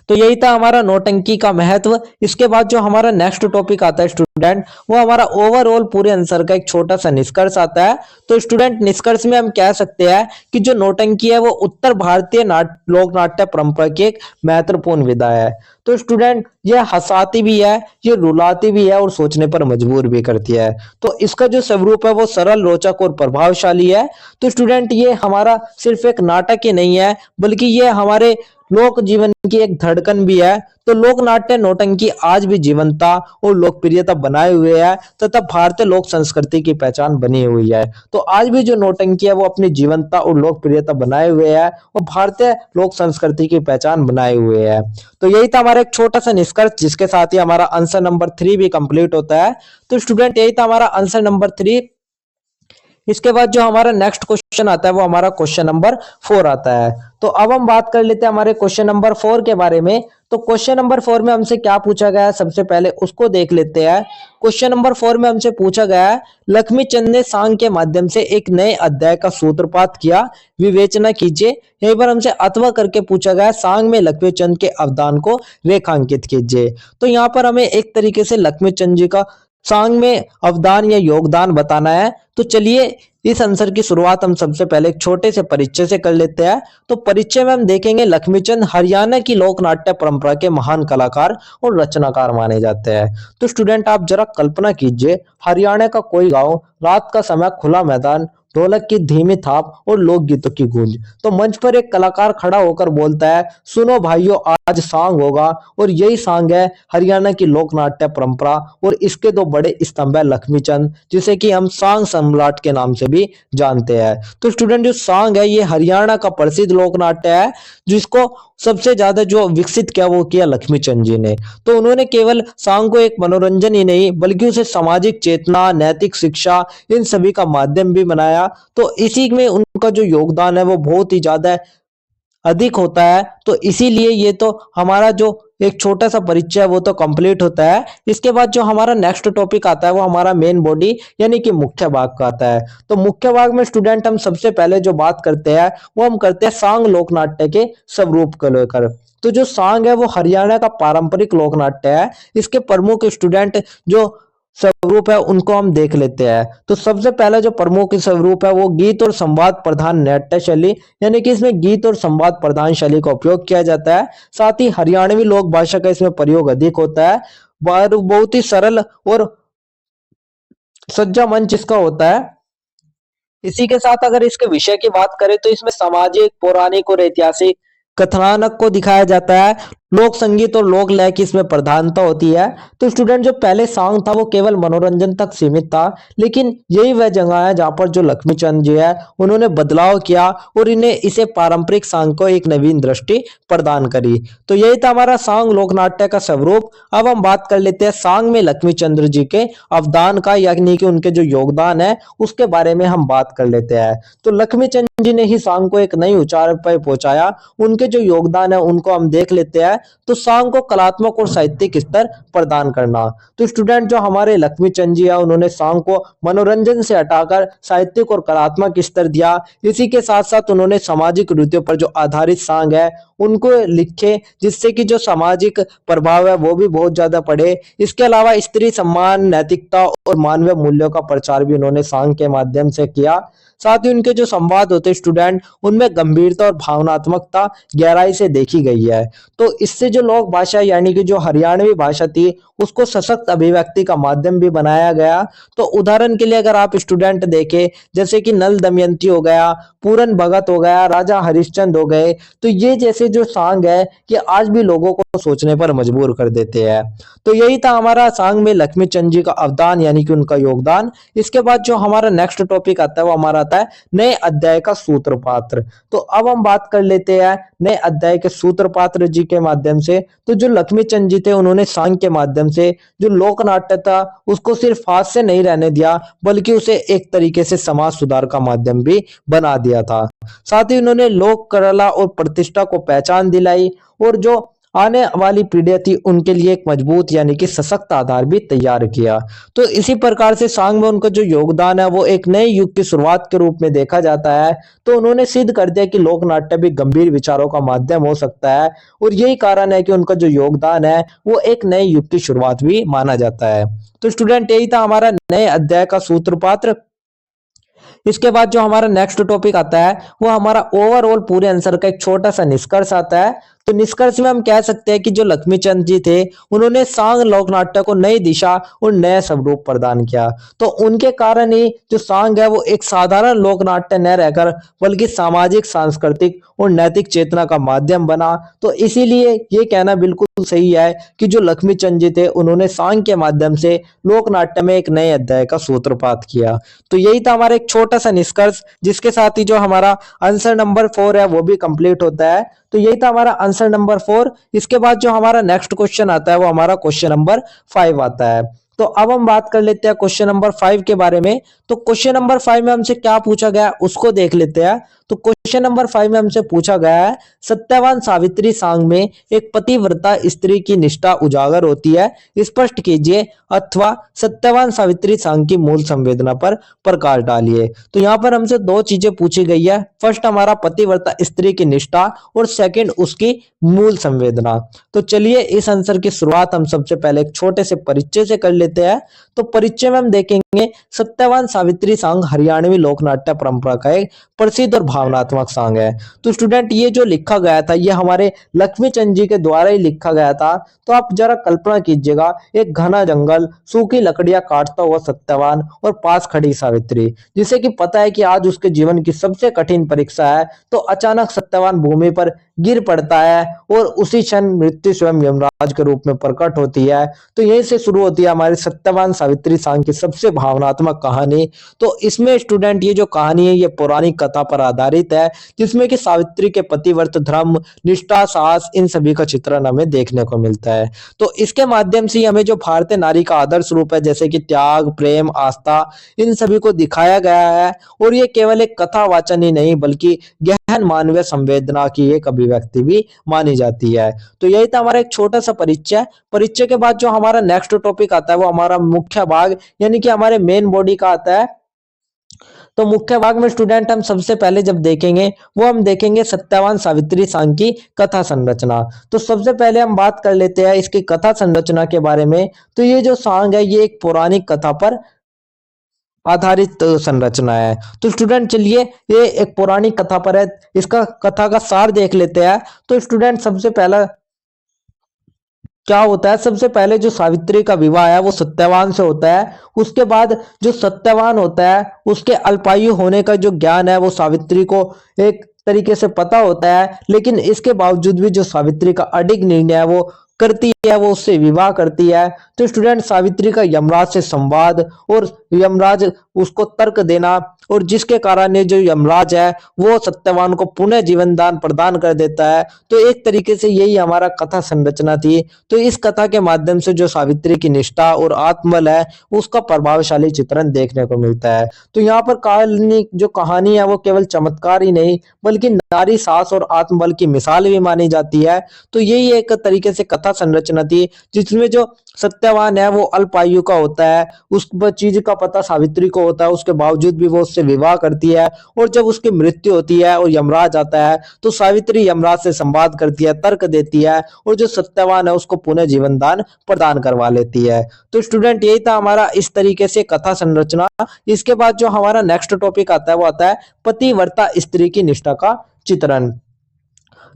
तो यही था हमारा नौटंकी का महत्व। इसके बाद जो हमारा नेक्स्ट टॉपिक आता है स्टूडेंट, वो हमारा ओवरऑल पूरे आंसर का एक छोटा सा निष्कर्ष आता है। तो स्टूडेंट निष्कर्ष में हम कह सकते हैं कि जो नौटंकी है वो उत्तर भारतीय लोक नाट्य परंपरा की एक महत्वपूर्ण विधा है। तो स्टूडेंट ये हंसाती भी है, ये रुलाती भी है और सोचने पर मजबूर भी करती है। तो इसका जो स्वरूप है वो सरल, रोचक और प्रभावशाली है। तो स्टूडेंट ये हमारा सिर्फ एक नाटक ही नहीं है, बल्कि ये हमारे लोक जीवन की एक धड़कन भी है। तो लोक नाट्य नौटंकी आज भी जीवंतता और लोकप्रियता बनाए हुए है तथा भारतीय लोक संस्कृति की पहचान बनी हुई है। तो आज भी जो नौटंकी है वो अपनी जीवंतता और लोकप्रियता बनाए हुए है और भारतीय लोक संस्कृति की पहचान बनाए हुए है। तो यही था हमारा एक छोटा सा निष्कर्ष, जिसके साथ ही हमारा आंसर नंबर 3 भी कंप्लीट होता है। तो स्टूडेंट यही था हमारा आंसर नंबर 3। इसके बाद जो हमारा नेक्स्ट क्वेश्चन आता है वो हमारा क्वेश्चन नंबर 4 आता है। तो अब हम बात कर लेते हैं हमारे क्वेश्चन नंबर 4 के बारे में। तो क्वेश्चन नंबर 4 में हमसे क्या पूछा गया है, सबसे पहले उसको देख लेते हैं। क्वेश्चन नंबर 4 में हमसे पूछा गया है, लक्ष्मीचंद ने सांग के माध्यम से एक नए अध्याय का सूत्रपात किया, विवेचना कीजिए। यहीं पर हमसे अथवा करके पूछा गया है, सांग में लक्ष्मीचंद के अवदान को रेखांकित कीजिए। तो यहाँ पर हमें एक तरीके से लक्ष्मीचंद जी का सांग में अवदान या योगदान बताना है। तो चलिए इस आंसर की शुरुआत हम सबसे पहले एक छोटे से परिचय से कर लेते हैं। तो परिचय में हम देखेंगे लक्ष्मीचंद हरियाणा की लोक नाट्य परंपरा के महान कलाकार और रचनाकार माने जाते हैं। तो स्टूडेंट आप जरा कल्पना कीजिए, हरियाणा का कोई गांव, रात का समय, खुला मैदान, ढोलक की धीमी थाप और लोकगीतों की गूंज। तो मंच पर एक कलाकार खड़ा होकर बोलता है, सुनो भाइयों आज सांग होगा। और यही सांग है हरियाणा की लोक नाट्य परंपरा और इसके दो बड़े स्तंभ है लक्ष्मीचंद, जिसे कि हम सांग सम्राट के नाम से भी जानते हैं। तो स्टूडेंट जो सांग है ये हरियाणा का प्रसिद्ध लोक नाट्य है, जिसको सबसे ज्यादा जो विकसित किया वो किया लक्ष्मीचंद जी ने। तो उन्होंने केवल सांग को एक मनोरंजन ही नहीं बल्कि उसे सामाजिक चेतना, नैतिक शिक्षा, इन सभी का माध्यम भी बनाया। तो इसी में उनका जो योगदान है वो बहुत ही ज्यादा अधिक होता है। तो इसीलिए ये तो हमारा जो एक छोटा सा परिचय है वो तो कंप्लीट होता है। इसके बाद जो हमारा नेक्स्ट टॉपिक आता है वो हमारा मेन बॉडी यानी कि मुख्य भाग का आता है। तो मुख्य भाग में स्टूडेंट हम सबसे पहले जो बात करते हैं वो हम करते हैं सांग लोक नाट्य के स्वरूप को लेकर। तो जो सांग है वो हरियाणा का पारंपरिक लोक नाट्य है। इसके प्रमुख स्टूडेंट जो स्वरूप है उनको हम देख लेते हैं। तो सबसे पहला जो प्रमुख स्वरूप है वो गीत और संवाद प्रधान नाट्य शैली, यानी कि इसमें गीत और संवाद प्रधान शैली का उपयोग किया जाता है। साथ ही हरियाणवी लोक भाषा का इसमें प्रयोग अधिक होता है। बहुत ही सरल और सज्जा मंच इसका होता है। इसी के साथ अगर इसके विषय की बात करें तो इसमें सामाजिक, पौराणिक और ऐतिहासिक कथानक को दिखाया जाता है। लोक संगीत और लोक लय की इसमें प्रधानता होती है। तो स्टूडेंट जो पहले सॉन्ग था वो केवल मनोरंजन तक सीमित था, लेकिन यही वह जगह है जहां पर जो लक्ष्मीचंद जी है उन्होंने बदलाव किया और इन्हें इसे पारंपरिक सॉन्ग को एक नवीन दृष्टि प्रदान करी। तो यही था हमारा सॉन्ग लोक नाट्य का स्वरूप। अब हम बात कर लेते हैं सॉन्ग में लक्ष्मीचंद्र जी के अवदान का, यानी कि उनके जो योगदान है उसके बारे में हम बात कर लेते हैं। तो लक्ष्मीचंद जी ने ही सॉन्ग को एक नई ऊंचाई पर पहुंचाया। उनके जो योगदान है उनको हम देख लेते हैं। तो सॉन्ग को कलात्मक और साहित्यिक स्तर प्रदान करना। तो स्टूडेंट जो हमारे लक्ष्मीचंद जी है उन्होंने सॉन्ग को मनोरंजन से हटाकर साहित्यिक और कलात्मक स्तर दिया। इसी के साथ साथ उन्होंने सामाजिक रीतियों पर जो आधारित सॉन्ग है उनको लिखे, जिससे कि जो सामाजिक प्रभाव है वो भी बहुत ज्यादा पड़े। इसके अलावा स्त्री सम्मान, नैतिकता और मानवीय मूल्यों का प्रचार भी उन्होंने सॉन्ग के माध्यम से किया। साथ ही उनके जो संवाद होते स्टूडेंट उनमें गंभीरता और भावनात्मकता गहराई से देखी गई है। तो इससे जो लोक भाषा यानी कि जो हरियाणवी भाषा थी उसको सशक्त अभिव्यक्ति का माध्यम भी बनाया गया। तो उदाहरण के लिए अगर आप स्टूडेंट देखें जैसे कि नल दमयंती हो गया, पूरन भगत हो गया, राजा हरिश्चंद्र हो गए, तो ये जैसे जो सॉन्ग है ये आज भी लोगों को सोचने पर मजबूर कर देते हैं। तो यही था हमारा सॉन्ग में लक्ष्मीचंद जी का अवदान यानी कि उनका योगदान। इसके बाद जो हमारा नेक्स्ट टॉपिक आता है वो हमारा आता है नए अध्याय का सूत्रपात्र। तो अब हम बात कर लेते हैं नए अध्याय के सूत्रपात्र जी के माध्यम से। तो जो लक्ष्मीचंद जी थे उन्होंने सॉन्ग के माध्यम से जो लोक नाट्य था उसको सिर्फ हास्य नहीं रहने दिया बल्कि उसे एक तरीके से समाज सुधार का माध्यम भी बना दिया था। साथ ही उन्होंने लोक कला और प्रतिष्ठा को पहचान दिलाई और जो आने वाली पीढ़ी थी उनके लिए एक मजबूत यानी कि सशक्त आधार भी तैयार किया। तो इसी प्रकार से सॉन्ग में उनका जो योगदान है वो एक नए युग की शुरुआत के रूप में देखा जाता है। तो उन्होंने सिद्ध कर दिया कि लोक नाट्य भी गंभीर विचारों का माध्यम हो सकता है और यही कारण है कि उनका जो योगदान है वो एक नए युग की शुरुआत भी माना जाता है। तो स्टूडेंट यही था हमारा नए अध्याय का सूत्रपात्र। इसके बाद जो हमारा नेक्स्ट टॉपिक आता है वो हमारा ओवरऑल पूरे आंसर का एक छोटा सा निष्कर्ष आता है। तो निष्कर्ष में हम कह सकते हैं कि जो लक्ष्मीचंद जी थे उन्होंने सांग लोक नाट्य को नई दिशा और नया स्वरूप प्रदान किया। तो उनके कारण ही जो सांग है वो एक साधारण लोक नाट्य न रहकर बल्कि सामाजिक, सांस्कृतिक और नैतिक चेतना का माध्यम बना। तो इसीलिए ये कहना बिल्कुल सही है कि जो लक्ष्मीचंद जी थे उन्होंने सांग के माध्यम से लोक नाट्य में एक नए अध्याय का सूत्रपात किया। तो यही था हमारा एक छोटा सा निष्कर्ष, जिसके साथ ही जो हमारा आंसर नंबर 4 है वो भी कंप्लीट होता है। तो यही था हमारा आंसर नंबर 4। इसके बाद जो हमारा नेक्स्ट क्वेश्चन आता है वो हमारा क्वेश्चन नंबर 5 आता है। तो अब हम बात कर लेते हैं क्वेश्चन नंबर 5 के बारे में। तो क्वेश्चन नंबर 5 में हमसे क्या पूछा गया है उसको देख लेते हैं। तो क्वेश्चन नंबर 5 में हमसे पूछा गया है सत्यवान सावित्री सांग में एक पतिव्रता स्त्री की निष्ठा उजागर होती है, स्पष्ट कीजिए, अथवा सत्यवान सावित्री सांग की मूल संवेदना पर प्रकाश डालिए। तो यहाँ पर हमसे दो चीजें पूछी गई है। फर्स्ट हमारा पतिव्रता स्त्री की निष्ठा और सेकंड उसकी मूल संवेदना। तो चलिए इस आंसर की शुरुआत हम सबसे पहले एक छोटे से परिचय से कर लेते हैं। तो परिचय में हम देखेंगे सत्यवान सावित्री सांग हरियाणवी लोक नाट्य परंपरा का एक प्रसिद्ध और भावनात्मक सांग है। तो स्टूडेंट ये जो लिखा गया था ये हमारे लक्ष्मीचंद जी के द्वारा ही लिखा गया था। तो आप जरा कल्पना कीजिएगा, एक घना जंगल, सूखी लकड़ियां काटता हुआ सत्यवान और पास खड़ी सावित्री, जिसे कि पता है कि आज उसके जीवन की सबसे कठिन परीक्षा है। तो अचानक सत्यवान भूमि पर गिर पड़ता है और उसी क्षण मृत्यु स्वयं यमराज के रूप में प्रकट होती है। तो यहीं से शुरू होती है हमारी सत्यवान सावित्री सांग की सबसे भावनात्मक कहानी। तो इसमें स्टूडेंट ये जो कहानी है ये पौराणिक कथा पर आधारित है। है, जिसमें कि सावित्री के पतिव्रत धर्म, निष्ठा, साहस इन सभी का चित्रण हमें देखने को मिलता है। तो इसके माध्यम से हमें जो भारतीय नारी का आदर्श रूप है, जैसे कि त्याग, प्रेम, आस्था, इन सभी को दिखाया गया है। और ये केवल एक कथा वाचन ही नहीं बल्कि गहन मानवीय संवेदना की एक अभिव्यक्ति भी मानी जाती है। तो यही था हमारा एक छोटा सा परिचय। परिचय के बाद जो हमारा नेक्स्ट टॉपिक आता है वो हमारा मुख्य भाग यानी कि हमारे मेन बॉडी का आता है। तो मुख्य भाग में स्टूडेंट हम सबसे पहले जब देखेंगे वो हम देखेंगे सत्यवान सावित्री सांग की कथा संरचना। तो सबसे पहले हम बात कर लेते हैं इसकी कथा संरचना के बारे में। तो ये जो सांग है ये एक पौराणिक कथा पर आधारित संरचना है। तो स्टूडेंट चलिए ये एक पौराणिक कथा पर है, इसका कथा का सार देख लेते हैं। तो स्टूडेंट सबसे पहला क्या होता है, सबसे पहले जो सावित्री का विवाह है वो सत्यवान से होता है। उसके बाद जो सत्यवान होता है उसके अल्पायु होने का जो ज्ञान है वो सावित्री को एक तरीके से पता होता है, लेकिन इसके बावजूद भी जो सावित्री का अडिग निर्णय है वो करती है, वो उससे विवाह करती है। तो स्टूडेंट सावित्री का यमराज से संवाद और यमराज उसको तर्क देना, और जिसके कारण ये जो यमराज है वो सत्यवान को पुनः जीवन दान प्रदान कर देता है। तो एक तरीके से यही हमारा कथा संरचना थी। तो इस कथा के माध्यम से जो सावित्री की निष्ठा और आत्मबल है उसका प्रभावशाली चित्रण देखने को मिलता है। तो यहाँ पर कहानी है वो केवल चमत्कार ही नहीं बल्कि नारी साहस और आत्मबल की मिसाल भी मानी जाती है। तो यही एक तरीके से कथा संरचना थी जिसमें जो सत्यवान है वो अल्पायु का होता है, उस चीज का पता सावित्री को होता है, उसके बावजूद भी वो उससे विवाह करती है। और जब उसकी मृत्यु होती है और यमराज आता है तो सावित्री यमराज से संवाद करती है, तर्क देती है, और जो सत्यवान है उसको पुनः जीवन दान प्रदान करवा लेती है। तो स्टूडेंट यही था हमारा इस तरीके से कथा संरचना। इसके बाद जो हमारा नेक्स्ट टॉपिक आता है वो आता है पतिव्रता स्त्री की निष्ठा का चित्रण।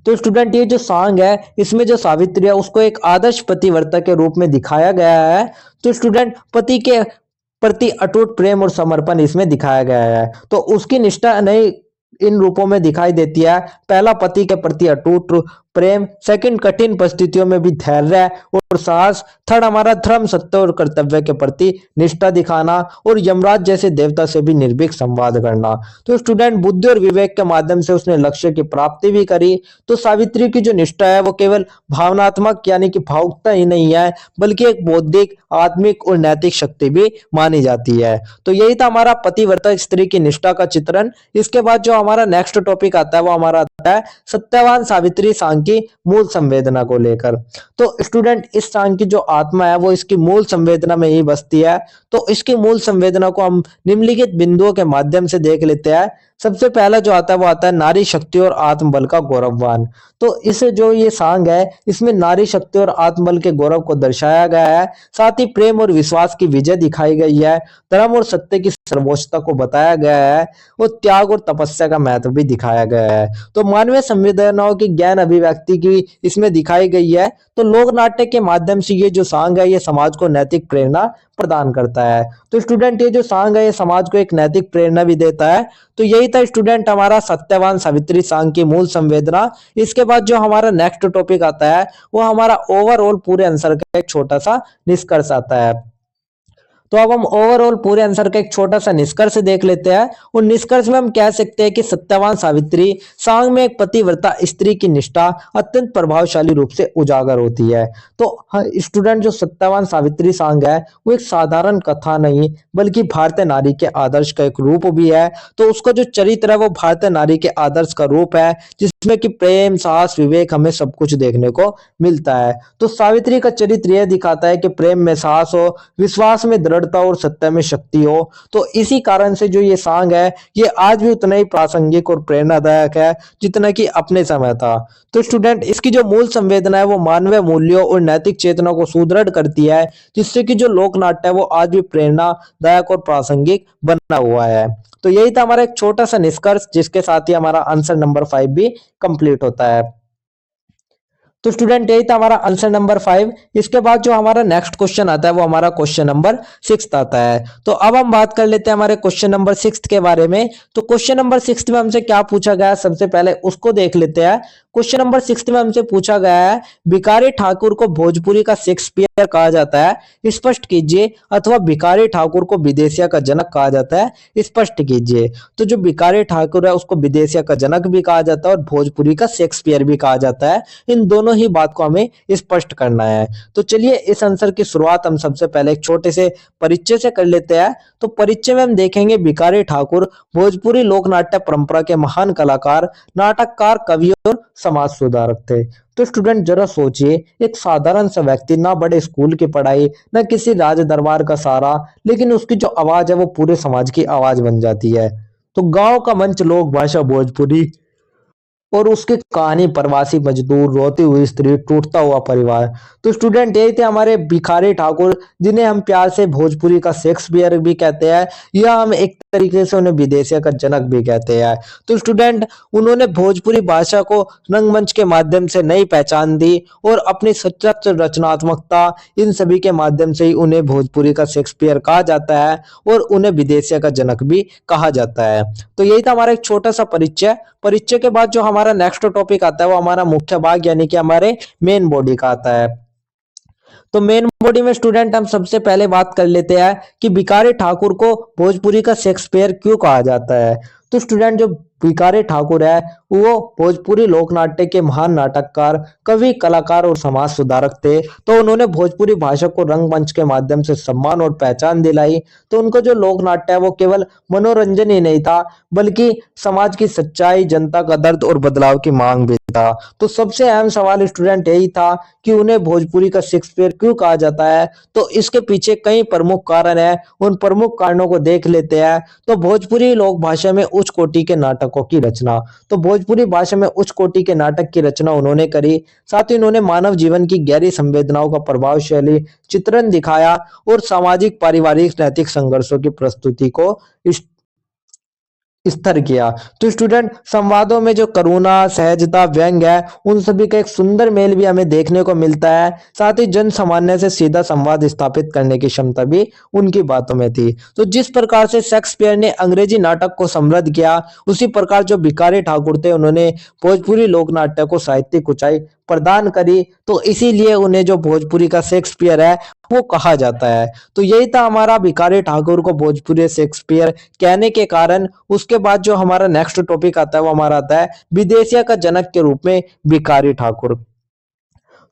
तो स्टूडेंट ये जो सॉन्ग है इसमें जो सावित्री है उसको एक आदर्श पतिव्रता के रूप में दिखाया गया है। तो स्टूडेंट पति के प्रति अटूट प्रेम और समर्पण इसमें दिखाया गया है। तो उसकी निष्ठा नहीं इन रूपों में दिखाई देती है। पहला पति के प्रति अटूट प्रेम, सेकंड कठिन परिस्थितियों में भी धैर्य और साहस, थर्ड हमारा धर्म, सत्य और कर्तव्य के प्रति निष्ठा दिखाना, और यमराज जैसे देवता से भी निर्भीक संवाद करना। तो स्टूडेंट बुद्धि और विवेक के माध्यम से उसने लक्ष्य की प्राप्ति भी करी। तो सावित्री की जो निष्ठा है वो केवल भावनात्मक यानी कि भावुकता ही नहीं है बल्कि एक बौद्धिक, आत्मिक और नैतिक शक्ति भी मानी जाती है। तो यही था हमारा पतिव्रता स्त्री की निष्ठा का चित्रण। इसके बाद जो हमारा नेक्स्ट टॉपिक आता है वो हमारा आता है सत्यवान सावित्री सांग की मूल संवेदना को लेकर। तो स्टूडेंट इस सांग की जो आत्मा है वो इसकी मूल संवेदना में ही बसती है। तो इसकी मूल संवेदना को हम निम्नलिखित बिंदुओं के माध्यम से देख लेते हैं। सबसे पहला जो आता है वो आता है नारी शक्ति और आत्मबल का गौरववान। तो इस जो ये सांग है इसमें नारी शक्ति और आत्मबल के गौरव को दर्शाया गया है, साथ ही प्रेम और विश्वास की विजय दिखाई गई है, धर्म और सत्य की सर्वोच्चता को बताया गया है, और त्याग और तपस्या का महत्व भी दिखाया गया है। तो मानवीय संवेदनाओं की ज्ञान अभिव्यक्ति की इसमें दिखाई गई है। तो लोक नाट्य के माध्यम से ये जो सांग है ये समाज को नैतिक प्रेरणा प्रदान करता है। तो स्टूडेंट ये जो सांग है ये समाज को एक नैतिक प्रेरणा भी देता है। तो यही था स्टूडेंट हमारा सत्यवान सावित्री सांग की मूल संवेदना। इसके बाद जो हमारा नेक्स्ट टॉपिक आता है वो हमारा ओवरऑल पूरे आंसर का एक छोटा सा निष्कर्ष आता है। तो अब हम ओवरऑल पूरे आंसर का एक छोटा सा निष्कर्ष देख लेते हैं। और निष्कर्ष में हम कह सकते हैं कि सत्यवान सावित्री सांग में एक पतिव्रता स्त्री की निष्ठा अत्यंत प्रभावशाली रूप से उजागर होती है। तो स्टूडेंट जो सत्यवान सावित्री सांग है वो एक साधारण कथा नहीं बल्कि भारतीय नारी के आदर्श का एक रूप भी है। तो उसका जो चरित्र है वो भारतीय नारी के आदर्श का रूप है जिसमें कि प्रेम, साहस, विवेक हमें सब कुछ देखने को मिलता है। तो सावित्री का चरित्र यह दिखाता है कि प्रेम में साहस हो, विश्वास में दृढ़ता और सत्य में शक्ति हो। तो इसी कारण से जो ये सांग है ये आज भी उतना ही प्रासंगिक और प्रेरणादायक है जितना कि अपने समय था। तो स्टूडेंट इसकी जो मूल संवेदना है वो मानवीय मूल्यों और नैतिक चेतना को सुदृढ़ करती है, जिससे कि जो लोक नाट्य है वो आज भी प्रेरणादायक और प्रासंगिक बना हुआ है। तो यही था हमारा एक छोटा सा निष्कर्ष जिसके साथ ही हमारा आंसर नंबर 5 भी कंप्लीट होता है। तो स्टूडेंट यही था हमारा आंसर नंबर 5। इसके बाद जो हमारा नेक्स्ट क्वेश्चन आता है वो हमारा क्वेश्चन नंबर 6 आता है। तो अब हम बात कर लेते हैं हमारे क्वेश्चन नंबर 6 के बारे में। तो क्वेश्चन नंबर 6 में हमसे क्या पूछा गया है, सबसे पहले उसको देख लेते हैं। क्वेश्चन नंबर 6 में हमसे पूछा गया है, भिखारी ठाकुर को भोजपुरी का शेक्सपियर कहा जाता है, स्पष्ट कीजिए, अथवा भिखारी ठाकुर को विदेशिया का जनक कहा जाता है, स्पष्ट कीजिए। तो जो भिखारी ठाकुर है उसको विदेशिया का जनक भी कहा जाता है और भोजपुरी का शेक्सपियर भी कहा जाता है। इन दोनों ही बात को हमें स्पष्ट करना है। तो चलिए इस आंसर की शुरुआत हम सबसे पहले एक छोटे से परिचय से कर लेते हैं। तो परिचय में हम देखेंगे भिखारी ठाकुर भोजपुरी लोक नाट्य परंपरा के महान कलाकार, नाटककार, कवि और समाज सुधारक थे। तो स्टूडेंट जरा सोचिए, एक साधारण सा व्यक्ति, ना बड़े स्कूल की पढ़ाई, ना किसी राज दरबार का सहारा, लेकिन उसकी जो आवाज है वो पूरे समाज की आवाज बन जाती है। तो गांव का मंच लोक भाषा भोजपुरी और उसकी कहानी प्रवासी मजदूर, रोती हुई स्त्री, टूटता हुआ परिवार। तो स्टूडेंट यही थे हमारे भिखारी ठाकुर, जिन्हें हम प्यार से भोजपुरी का शेक्सपियर भी कहते हैं, या हम एक तरीके से उन्हें विदेशिया का जनक भी कहते हैं। तो स्टूडेंट उन्होंने भोजपुरी भाषा को रंगमंच के माध्यम से नई पहचान दी और अपनी सशक्त रचनात्मकता, इन सभी के माध्यम से ही उन्हें भोजपुरी का शेक्सपियर कहा जाता है और उन्हें विदेशिया का जनक भी कहा जाता है। तो यही था हमारा एक छोटा सा परिचय। परिचय के बाद जो हमारा नेक्स्ट टॉपिक आता है वो हमारा मुख्य भाग यानी कि हमारे मेन बॉडी का आता है। तो मेन बॉडी में स्टूडेंट हम सबसे पहले बात कर लेते हैं कि भिखारी ठाकुर को भोजपुरी का शेक्सपियर क्यों कहा जाता है। तो स्टूडेंट जो भिखारी ठाकुर है वो भोजपुरी लोकनाट्य के महान नाटककार, कवि, कलाकार और समाज सुधारक थे। तो उन्होंने भोजपुरी भाषा को रंगमंच के माध्यम से सम्मान और पहचान दिलाई। तो उनको जो लोकनाट्य है वो केवल मनोरंजन ही नहीं था, बल्कि समाज की सच्चाई, जनता का दर्द और बदलाव की मांग भी था। तो सबसे अहम सवाल स्टूडेंट यही था कि उन्हें भोजपुरी का शेक्सपियर क्यों कहा जाता है। तो इसके पीछे कई प्रमुख कारण है, उन प्रमुख कारणों को देख लेते हैं। तो भोजपुरी लोक भाषा में उच्च कोटि के नाटकों की रचना, तो भोजपुरी भाषा में उच्च कोटि के नाटक की रचना उन्होंने करी। साथ ही उन्होंने मानव जीवन की गहरी संवेदनाओं का प्रभावशाली चित्रण दिखाया और सामाजिक, पारिवारिक, नैतिक संघर्षों की प्रस्तुति को स्तर किया। तो स्टूडेंट संवादों में जो करुणा, सहजता, व्यंग है, उन सभी का एक सुंदर मेल भी हमें देखने को मिलता है। साथ ही जन सामान्य से सीधा संवाद स्थापित करने की क्षमता भी उनकी बातों में थी। तो जिस प्रकार से शेक्सपियर ने अंग्रेजी नाटक को समृद्ध किया, उसी प्रकार जो भिखारी ठाकुर थे उन्होंने भोजपुरी लोकनाट्य को साहित्यिक ऊंचाई प्रदान करी। तो इसीलिए उन्हें जो भोजपुरी का शेक्सपियर है वो कहा जाता है। तो यही था हमारा भिखारी ठाकुर को भोजपुरी शेक्सपियर कहने के कारण। उसके बाद जो हमारा नेक्स्ट टॉपिक आता है वो हमारा आता है विदेशिया का जनक के रूप में भिखारी ठाकुर।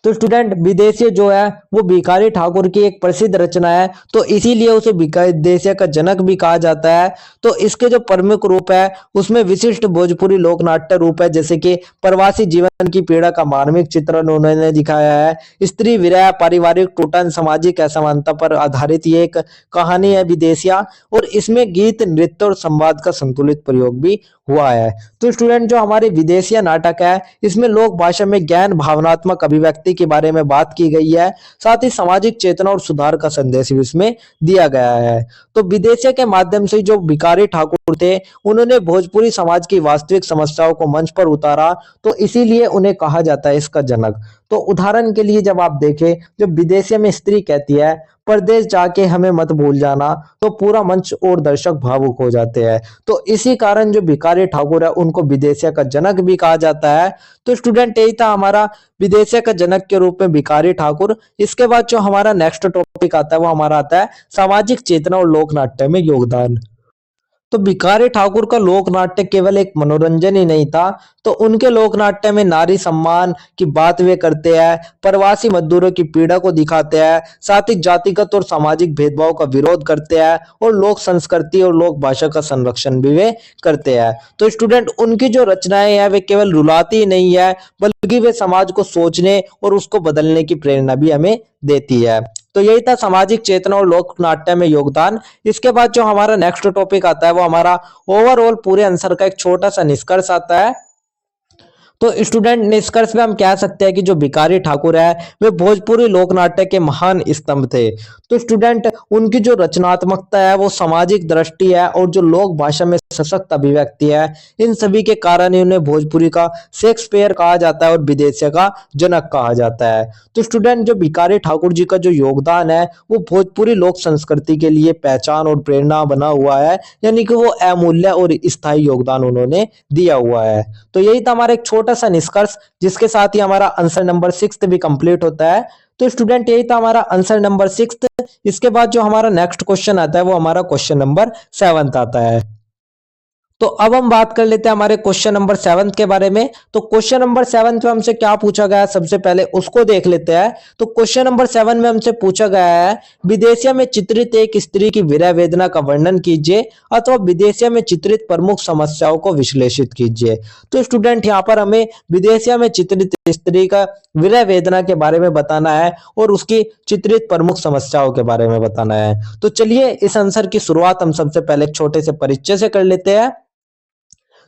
तो स्टूडेंट विदेशी जो है वो भिखारी ठाकुर की एक प्रसिद्ध रचना है, तो इसीलिए उसे विदेशिया का जनक भी कहा जाता है। तो इसके जो प्रमुख रूप है उसमें विशिष्ट भोजपुरी लोकनाट्य रूप है, जैसे कि प्रवासी जीवन की पीड़ा का मार्मिक चित्रण उन्होंने दिखाया है, स्त्री विरह, पारिवारिक टूटन, सामाजिक असमानता पर आधारित ये एक कहानी है विदेशिया। और इसमें गीत, नृत्य और संवाद का संतुलित प्रयोग भी हुआ है। तो स्टूडेंट जो हमारे विदेशिया नाटक है इसमें लोक भाषा में ज्ञान, भावनात्मक अभिव्यक्ति के बारे में बात की गई है। साथ ही सामाजिक चेतना और सुधार का संदेश भी इसमें दिया गया है। तो विदेशिया के माध्यम से जो भिखारी ठाकुर थे उन्होंने भोजपुरी समाज की वास्तविक समस्याओं को मंच पर उतारा। तो इसीलिए उन्हें कहा जाता है इसका जनक। तो उदाहरण के लिए जब आप देखें, जब विदेशिया में स्त्री कहती है परदेश जाके हमें मत भूल जाना, तो पूरा मंच और दर्शक भावुक हो जाते हैं। तो इसी कारण जो भिखारी ठाकुर है उनको विदेशिया का जनक भी कहा जाता है। तो स्टूडेंट यही था हमारा विदेशिया का जनक के रूप में भिखारी ठाकुर। इसके बाद जो हमारा नेक्स्ट टॉपिक आता है वो हमारा आता है सामाजिक चेतना और लोक नाट्य में योगदान। तो भिखारी ठाकुर का लोकनाट्य केवल एक मनोरंजन ही नहीं था, तो उनके लोकनाट्य में नारी सम्मान की बात वे करते हैं, प्रवासी मजदूरों की पीड़ा को दिखाते हैं, साथ ही जातिगत और सामाजिक भेदभाव का विरोध करते हैं और लोक संस्कृति और लोक भाषा का संरक्षण भी वे करते हैं। तो स्टूडेंट उनकी जो रचनाएं हैं वे केवल रुलाती ही नहीं है, बल्कि वे समाज को सोचने और उसको बदलने की प्रेरणा भी हमें देती है। तो यही था सामाजिक चेतना और लोक नाट्य में योगदान। इसके बाद जो हमारा नेक्स्ट टॉपिक आता है वो हमारा ओवरऑल पूरे आंसर का एक छोटा सा निष्कर्ष आता है। तो स्टूडेंट निष्कर्ष में हम कह सकते हैं कि जो भिखारी ठाकुर है वे भोजपुरी लोक नाट्य के महान स्तंभ थे। तो स्टूडेंट उनकी जो रचनात्मकता है वो सामाजिक दृष्टि है और जो लोक भाषा में सशक्त अभिव्यक्ति है, इन सभी के कारण ही उन्हें भोजपुरी का शेक्सपियर कहा जाता है और विदेशिया का जनक कहा जाता है। तो स्टूडेंट जो भिखारी ठाकुर जी का जो योगदान है वो भोजपुरी लोक संस्कृति के लिए पहचान और प्रेरणा बना हुआ है, यानी कि वो अमूल्य और स्थायी योगदान उन्होंने दिया हुआ है। तो यही था हमारा एक छोटा सा निष्कर्ष, जिसके साथ ही हमारा आंसर नंबर 6 भी कंप्लीट होता है। तो स्टूडेंट यही था हमारा आंसर नंबर 6। इसके बाद जो हमारा नेक्स्ट क्वेश्चन आता है वो हमारा क्वेश्चन नंबर 7 आता है। तो अब हम बात कर लेते हैं हमारे क्वेश्चन नंबर 7 के बारे में। तो क्वेश्चन नंबर 7 में हमसे क्या पूछा गया है, सबसे पहले उसको देख लेते हैं। तो क्वेश्चन नंबर 7 में हमसे पूछा गया है, विदेशिया में चित्रित एक स्त्री की विरह वेदना का वर्णन कीजिए अथवा विदेशिया में चित्रित प्रमुख समस्याओं को विश्लेषित कीजिए। तो स्टूडेंट यहाँ पर हमें विदेशिया में चित्रित स्त्री का विरह वेदना के बारे में बताना है और उसकी चित्रित प्रमुख समस्याओं के बारे में बताना है। तो चलिए इस आंसर की शुरुआत हम सबसे पहले एक छोटे से परिचय से कर लेते हैं।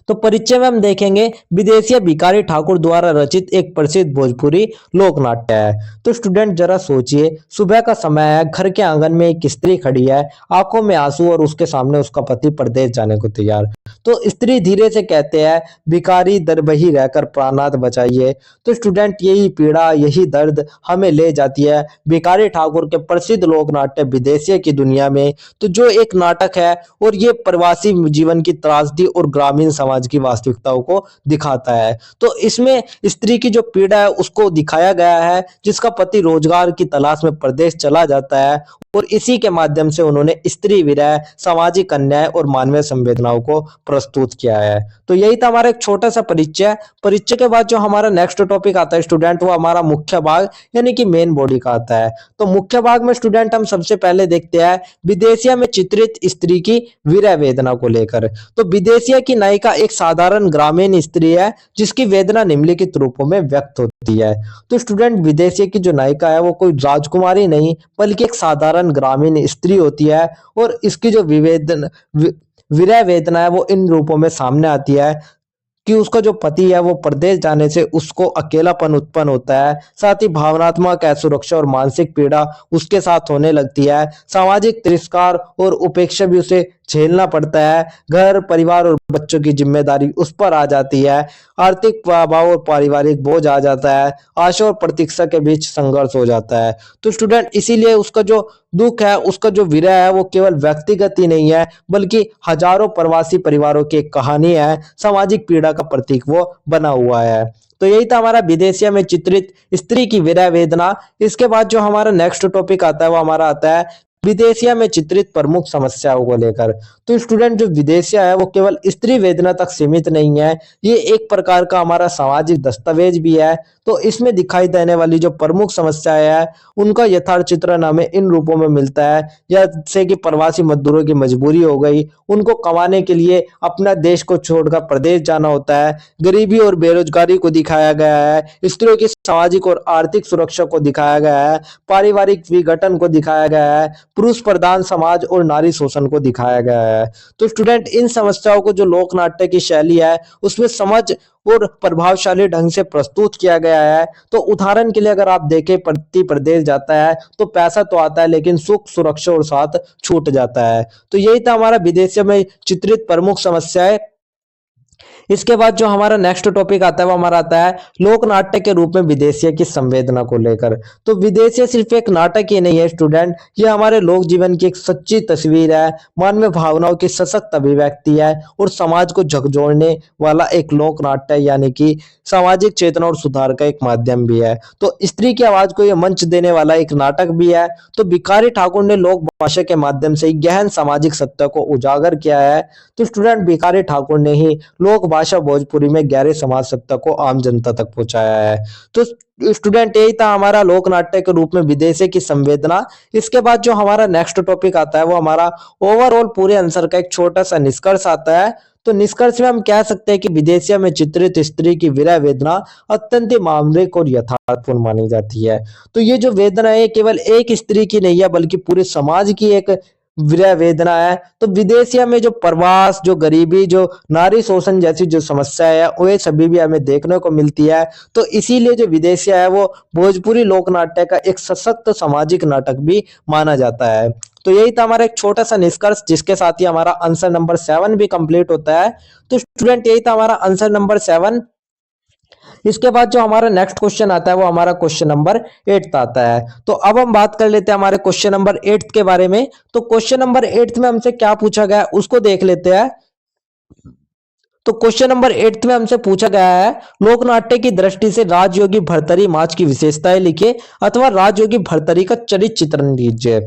तो परिचय में हम देखेंगे विदेशिया भिखारी ठाकुर द्वारा रचित एक प्रसिद्ध भोजपुरी लोक नाट्य है। तो स्टूडेंट जरा सोचिए, सुबह का समय है, घर के आंगन में एक स्त्री खड़ी है, आंखों में आंसू और उसके सामने उसका पति परदेश जाने को तैयार। तो स्त्री धीरे से कहते हैं, भिखारी दर बही रहकर प्राणात बचाइए। तो स्टूडेंट यही पीड़ा यही दर्द हमें ले जाती है भिखारी ठाकुर के प्रसिद्ध लोक नाट्य विदेशिया की दुनिया में। तो जो एक नाटक है और ये प्रवासी जीवन की त्रासदी और ग्रामीण समाज की वास्तविकताओं को दिखाता है। तो इसमें स्त्री की जो पीड़ा है उसको दिखाया गया है, जिसका पति रोजगार की तलाश में प्रदेश चला जाता है और इसी के माध्यम से उन्होंने स्त्री विरह, सामाजिक अन्याय और मानवीय संवेदनाओं को प्रस्तुत किया है। तो यही था हमारा एक छोटा सा परिचय। परिचय के बाद जो हमारा नेक्स्ट टॉपिक आता है स्टूडेंट, वो हमारा मुख्य भाग यानी कि मेन बॉडी का आता है। तो मुख्य भाग में स्टूडेंट हम सबसे पहले देखते हैं विदेशिया में चित्रित स्त्री की विरह वेदना को लेकर। तो विदेशिया की नायिका एक साधारण ग्रामीण स्त्री है जिसकी वेदना निम्नलिखित रूपों में व्यक्त होती है। तो स्टूडेंट विदेशिया की जो नायिका है वो कोई राजकुमारी नहीं बल्कि एक साधारण ग्रामीण स्त्री होती है और इसकी जो विरह वेदना है वो इन रूपों में सामने आती है कि उसका जो पति है वो प्रदेश जाने से उसको अकेलापन उत्पन्न होता है, साथ ही भावनात्मक असुरक्षा और मानसिक पीड़ा उसके साथ होने लगती है, सामाजिक तिरस्कार और उपेक्षा भी उसे झेलना पड़ता है, घर परिवार और बच्चों की जिम्मेदारी उस पर आ जाती है, आर्थिक प्रभाव और पारिवारिक बोझ आ जाता है, आशा और प्रतीक्षा के बीच संघर्ष हो जाता है। तो स्टूडेंट इसीलिए उसका जो दुख है, उसका जो विरह है वो केवल व्यक्तिगत ही नहीं है बल्कि हजारों प्रवासी परिवारों की एक कहानी है, सामाजिक पीड़ा का प्रतीक वो बना हुआ है। तो यही था हमारा विदेशिया में चित्रित स्त्री की विरह वेदना। इसके बाद जो हमारा नेक्स्ट टॉपिक आता है वो हमारा आता है विदेशिया में चित्रित प्रमुख समस्याओं को लेकर। तो स्टूडेंट जो विदेशिया है वो केवल स्त्री वेदना तक सीमित नहीं है, ये एक प्रकार का हमारा सामाजिक दस्तावेज भी है। तो इसमें दिखाई देने वाली जो प्रमुख समस्याएं है उनका यथार्थ चित्रण हमें इन रूपों में मिलता है, जैसे कि प्रवासी मजदूरों की मजबूरी हो गई, उनको कमाने के लिए अपना देश को छोड़कर प्रदेश जाना होता है, गरीबी और बेरोजगारी को दिखाया गया है, स्त्रियों की सामाजिक और आर्थिक सुरक्षा को दिखाया गया है, पारिवारिक विघटन को दिखाया गया है, पुरुष प्रधान समाज और नारी शोषण को दिखाया गया है। तो स्टूडेंट इन समस्याओं को जो लोक नाट्य की शैली है उसमें समझ और प्रभावशाली ढंग से प्रस्तुत किया गया है। तो उदाहरण के लिए अगर आप देखें, पति प्रदेश जाता है तो पैसा तो आता है लेकिन सुख सुरक्षा और साथ छूट जाता है। तो यही था हमारा विदेशियों में चित्रित प्रमुख समस्याएं। इसके बाद जो हमारा नेक्स्ट टॉपिक आता है वो हमारा आता है लोक नाट्य के रूप में विदेशिया की संवेदना को लेकर। तो विदेशिया सिर्फ एक नाटक ही नहीं है स्टूडेंट, ये हमारे लोक जीवन की एक सच्ची तस्वीर है, मानवीय भावनाओं की सशक्त अभिव्यक्ति है और समाज को झकझोरने वाला एक लोक नाट्य यानी कि सामाजिक चेतना और सुधार का एक माध्यम भी है। तो स्त्री की आवाज को यह मंच देने वाला एक नाटक भी है। तो भिखारी ठाकुर ने लोक भाषा के माध्यम से गहन सामाजिक सत्य को उजागर किया है। तो स्टूडेंट भिखारी ठाकुर ने ही लोक भाषा भोजपुरी में गहरे समाज सत्य को आम जनता तक पहुंचाया है। तो स्टूडेंट यही था हमारा लोक नाट्य के रूप में विदेशी की संवेदना। इसके बाद जो हमारा नेक्स्ट टॉपिक आता है वो हमारा ओवरऑल पूरे आंसर का एक छोटा सा निष्कर्ष आता है। तो निष्कर्ष में हम कह सकते हैं कि विदेशिया में चित्रित स्त्री की विरह वेदना अत्यंत मामूलिक और यथार्थपूर्ण मानी जाती है। तो ये जो वेदना है केवल एक स्त्री की नहीं है बल्कि पूरे समाज की एक विरह वेदना है। तो विदेशिया में जो प्रवास, जो गरीबी, जो नारी शोषण जैसी जो समस्या है वे सभी भी हमें देखने को मिलती है। तो इसीलिए जो विदेशिया है वो भोजपुरी लोक नाट्य का एक सशक्त सामाजिक नाटक भी माना जाता है। तो यही था हमारा एक छोटा सा निष्कर्ष, जिसके साथ ही हमारा आंसर नंबर 7 भी कंप्लीट होता है। तो स्टूडेंट यही था हमारा आंसर नंबर 7। इसके बाद जो हमारा नेक्स्ट क्वेश्चन आता है वो हमारा क्वेश्चन नंबर 8 आता है। तो अब हम बात कर लेते हैं हमारे क्वेश्चन नंबर 8 के बारे में। तो क्वेश्चन नंबर 8 में हमसे क्या पूछा गया है उसको देख लेते हैं। तो क्वेश्चन नंबर 8 में हमसे पूछा गया है, लोकनाट्य की दृष्टि से राजयोगी भर्तरी माच की विशेषताएं लिखिए अथवा राजयोगी भर्तरी का चरित्र चित्रण कीजिए।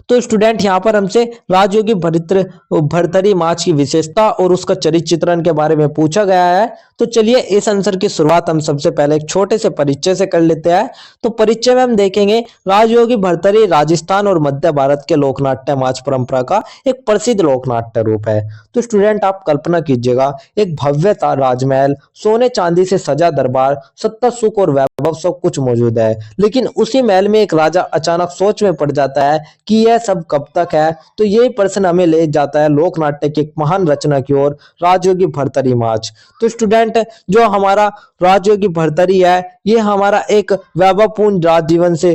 तो स्टूडेंट यहाँ पर हमसे राजयोगी भर्तरी माच की विशेषता और उसका चरित्र चित्रण के बारे में पूछा गया है। तो चलिए इस आंसर की शुरुआत हम सबसे पहले एक छोटे से परिचय से कर लेते हैं। तो परिचय में हम देखेंगे राजयोगी भर्तरी राजस्थान और मध्य भारत के लोकनाट्य माच परंपरा का एक प्रसिद्ध लोकनाट्य रूप है। तो स्टूडेंट आप कल्पना कीजिएगा, एक भव्य राजमहल, सोने चांदी से सजा दरबार, सत्ता सुख और वैभव सब कुछ मौजूद है, लेकिन उसी महल में एक राजा अचानक सोच में पड़ जाता है कि यह सब कब तक है। तो यही प्रश्न हमें ले जाता है लोकनाट्य की एक महान रचना की ओर, राजयोगी भर्तरी माच। तो स्टूडेंट जो हमारा राजयोगी भर्तरी है ये हमारा एक वैभवपूर्ण राज जीवन से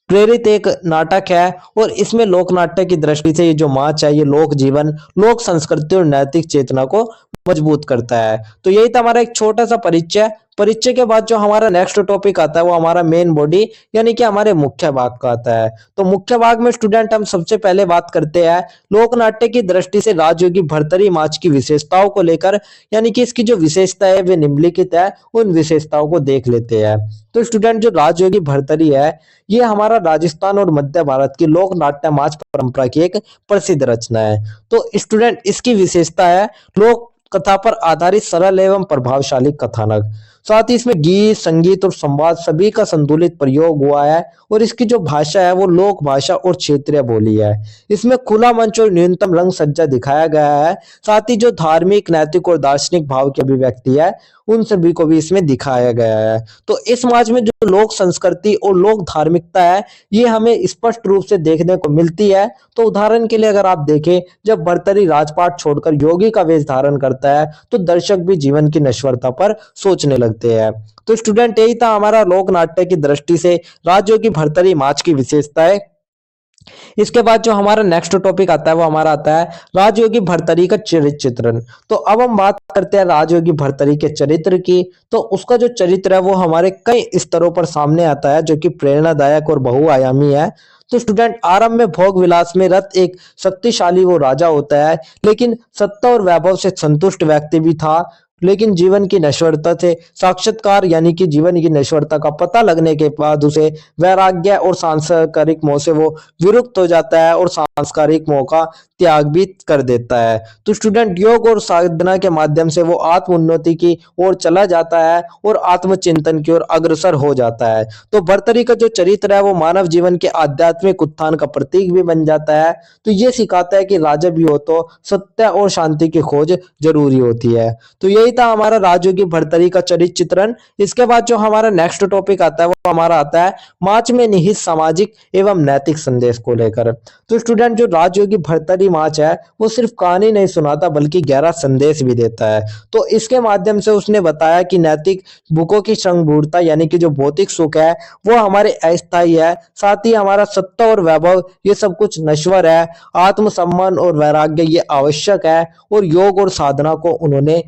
प्रेरित एक नाटक है और इसमें लोकनाट्य की दृष्टि से ये जो माच है ये लोक जीवन, लोक संस्कृति और नैतिक चेतना को मजबूत करता है। तो यही था हमारा एक छोटा सा परिचय। परिचय के बाद जो हमारा नेक्स्ट टॉपिक आता है वो हमारा मेन बॉडी यानी कि हमारे मुख्य भाग का आता है। तो मुख्य भाग में स्टूडेंट हम सबसे पहले बात करते हैं लोकनाट्य की दृष्टि से राजयोगी भर्तरी माच की विशेषताओं को लेकर, यानी कि इसकी जो विशेषता है वे निम्नलिखित है, उन विशेषताओं को देख लेते हैं। तो स्टूडेंट जो राजयोगी भर्तरी है ये हमारा राजस्थान और मध्य भारत की लोक नाट्य माच परंपरा की एक प्रसिद्ध रचना है। तो स्टूडेंट इसकी विशेषता है लोक कथा पर आधारित सरल एवं प्रभावशाली कथानक, साथ ही इसमें गीत, संगीत और संवाद सभी का संतुलित प्रयोग हुआ है और इसकी जो भाषा है वो लोक भाषा और क्षेत्रीय बोली है। इसमें खुला मंच और न्यूनतम रंग सज्जा दिखाया गया है, साथ ही जो धार्मिक, नैतिक और दार्शनिक भाव की अभिव्यक्ति है उन सभी को भी इसमें दिखाया गया है। तो इस समाज में जो लोक संस्कृति और लोक धार्मिकता है ये हमें स्पष्ट रूप से देखने को मिलती है। तो उदाहरण के लिए अगर आप देखें, जब भर्तरी राजपाट छोड़कर योगी का वेश धारण करता है तो दर्शक भी जीवन की नश्वरता पर सोचने लगते हैं। तो स्टूडेंट यही था हमारा लोक नाट्य की दृष्टि से राजयोगी भर्तरी माच की विशेषताएं। इसके बाद जो हमारा नेक्स्ट टॉपिक आता है वो हमारा आता है राजयोगी भर्तरी का चरित्र चित्रण। तो अब हम बात करते हैं राजयोगी भर्तरी के चरित्र की। तो उसका जो चरित्र है वो हमारे कई स्तरों पर सामने आता है जो कि प्रेरणादायक और बहुआयामी है। तो स्टूडेंट आरंभ में भोग विलास में रत एक शक्तिशाली वो राजा होता है, लेकिन सत्ता और वैभव से संतुष्ट व्यक्ति भी था, लेकिन जीवन की नश्वरता से साक्षात्कार यानी कि जीवन की नश्वरता का पता लगने के बाद उसे वैराग्य और सांसारिक मोह से वो विरुक्त हो जाता है और सांसारिक मोह का त्याग भी कर देता है। तो स्टूडेंट योग और साधना के माध्यम से वो आत्म उन्नति की ओर चला जाता है और आत्मचिंतन की ओर अग्रसर हो जाता है। तो भर्तरी का जो चरित्र है वो मानव जीवन के आध्यात्मिक उत्थान का प्रतीक भी बन जाता है। तो ये सिखाता है कि राजा भी हो तो सत्य और शांति की खोज जरूरी होती है। तो यही था हमारा राजयोगी भर्तरी का चरित्र चित्रण। इसके बाद जो हमारा नेक्स्ट टॉपिक आता है वो हमारा आता है माच में निहित सामाजिक एवं नैतिक संदेश को लेकर। तो स्टूडेंट जो राजयोगी भर्तरी माच है वो सिर्फ कहानी नहीं सुनाता बल्कि गहरा संदेश भी देता है। तो इसके माध्यम से उसने बताया कि नैतिक भूखों की संगूढ़ता यानी कि जो भौतिक सुख है वो हमारे अस्थायी है, साथ ही हमारा सत्ता और वैभव ये सब कुछ नश्वर है, आत्मसम्मान और वैराग्य ये आवश्यक है, और योग और साधना को उन्होंने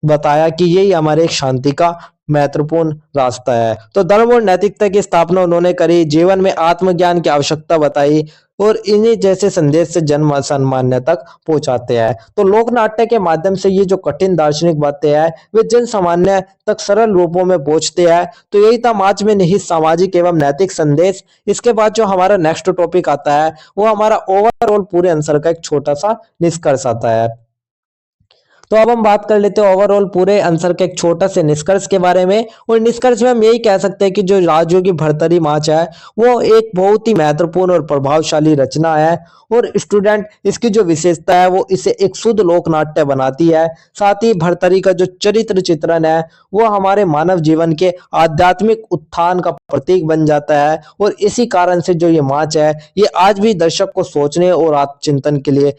बताया कि यही हमारे एक शांति का महत्वपूर्ण रास्ता है। तो धर्म और नैतिकता की स्थापना उन्होंने करी, जीवन में आत्मज्ञान की आवश्यकता बताई और इन्हीं जैसे संदेश से जन सामान्य तक पहुंचाते हैं। तो लोक नाट्य के माध्यम से ये जो कठिन दार्शनिक बातें हैं वे जन सामान्य तक सरल रूपों में पहुंचते हैं। तो यही था माच में निहित सामाजिक एवं नैतिक संदेश। इसके बाद जो हमारा नेक्स्ट टॉपिक आता है वो हमारा ओवरऑल पूरे आंसर का एक छोटा सा निष्कर्ष आता है। तो अब हम बात कर लेते हैं ओवरऑल पूरे आंसर के एक छोटा से निष्कर्ष के बारे में। और निष्कर्ष में हम यही कह सकते हैं कि जो राजयोगी भर्तरी माच है वो एक बहुत ही महत्वपूर्ण और प्रभावशाली रचना है। और स्टूडेंट इसकी जो विशेषता है वो इसे एक शुद्ध लोक नाट्य बनाती है। साथ ही भर्तरी का जो चरित्र चित्रण है वो हमारे मानव जीवन के आध्यात्मिक उत्थान का प्रतीक बन जाता है। और इसी कारण से जो ये माच है ये आज भी दर्शक को सोचने और आत्मचिंतन के लिए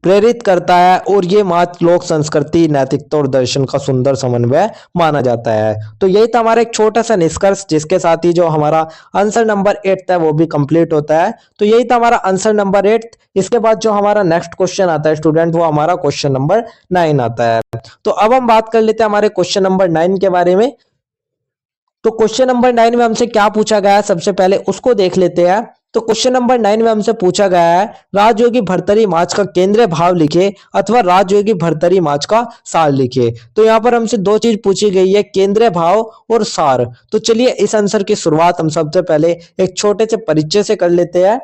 प्रेरित करता है। और ये माच लोक संस्कृति, नैतिकता और दर्शन का सुंदर समन्वय माना जाता है। तो यही था हमारा एक छोटा सा निष्कर्ष, जिसके साथ ही जो हमारा आंसर नंबर 8 है वो भी कंप्लीट होता है। तो यही था हमारा आंसर नंबर 8। इसके बाद जो हमारा नेक्स्ट क्वेश्चन आता है स्टूडेंट, वो हमारा क्वेश्चन नंबर 9 आता है। तो अब हम बात कर लेते हैं हमारे क्वेश्चन नंबर 9 के बारे में। तो क्वेश्चन नंबर 9 में हमसे क्या पूछा गया है, सबसे पहले उसको देख लेते हैं। तो क्वेश्चन नंबर 9 में हमसे पूछा गया है, राजयोगी भर्तरी माच का केंद्रीय भाव लिखे अथवा राजयोगी भर्तरी माच का सार लिखे। तो यहाँ पर हमसे दो चीज पूछी गई है, केंद्रीय भाव और सार। तो चलिए इस आंसर की शुरुआत हम सबसे पहले एक छोटे से परिचय से कर लेते हैं।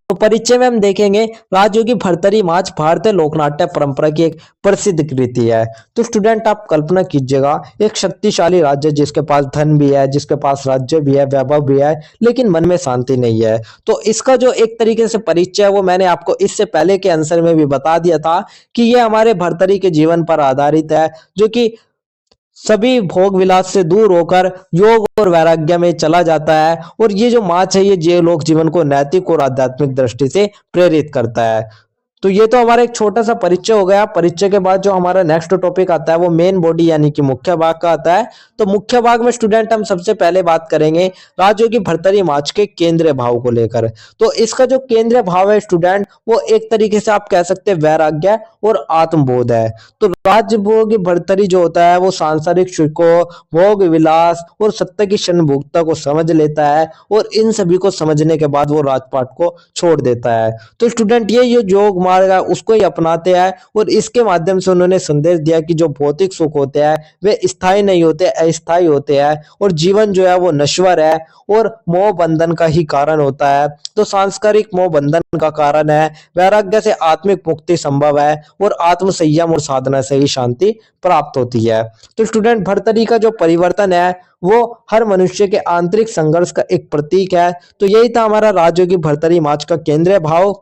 तो परिचय में हम देखेंगे, राजयोगी भर्तरी माच भारतीय लोकनाट्य परंपरा की एक प्रसिद्ध कृति है। तो स्टूडेंट आप कल्पना कीजिएगा, एक शक्तिशाली राज्य जिसके पास धन भी है, जिसके पास राज्य भी है, वैभव भी है, लेकिन मन में शांति नहीं है। तो इसका जो एक तरीके से परिचय है वो मैंने आपको इससे पहले के आंसर में भी बता दिया था कि ये हमारे भर्तरी के जीवन पर आधारित है, जो कि सभी भोग विलास से दूर होकर योग और वैराग्य में चला जाता है। और ये जो माच है ये लोक जीवन को नैतिक और आध्यात्मिक दृष्टि से प्रेरित करता है। तो ये तो हमारा एक छोटा सा परिचय हो गया। परिचय के बाद जो हमारा नेक्स्ट टॉपिक आता है वो मेन बॉडी यानी कि मुख्य भाग का आता है। तो मुख्य भाग में स्टूडेंट हम सबसे पहले बात करेंगे राजयोगी भर्तरी माच के केंद्रीय भाव को लेकर। तो इसका जो केंद्रीय भाव है स्टूडेंट, वो एक तरीके से आप कह सकते हैं वैराग्य और आत्मबोध है। तो राजयोगी भर्तरी जो होता है वो सांसारिक सुखों, भोग विलास और सत्य की क्षण भोक्ता को समझ लेता है। और इन सभी को समझने के बाद वो राजपाट को छोड़ देता है। तो स्टूडेंट ये योग मार्ग है उसको ही अपनाते हैं। और इसके माध्यम से उन्होंने संदेश दिया कि जो भौतिक सुख होते हैं वे स्थायी नहीं होते, अस्थायी होते हैं। और जीवन जो है वो नश्वर है और मोह बंधन का ही कारण होता है। तो सांसारिक मोह बंधन का कारण है, वैराग्य से आत्मिक मुक्ति संभव है, और आत्म संयम और साधना से ही शांति प्राप्त होती है। तो स्टूडेंट भर्तरी का जो परिवर्तन है वो हर मनुष्य के आंतरिक संघर्ष का एक प्रतीक है। तो यही था हमारा राजयोगी भर्तरी माच का केंद्रीय भाव।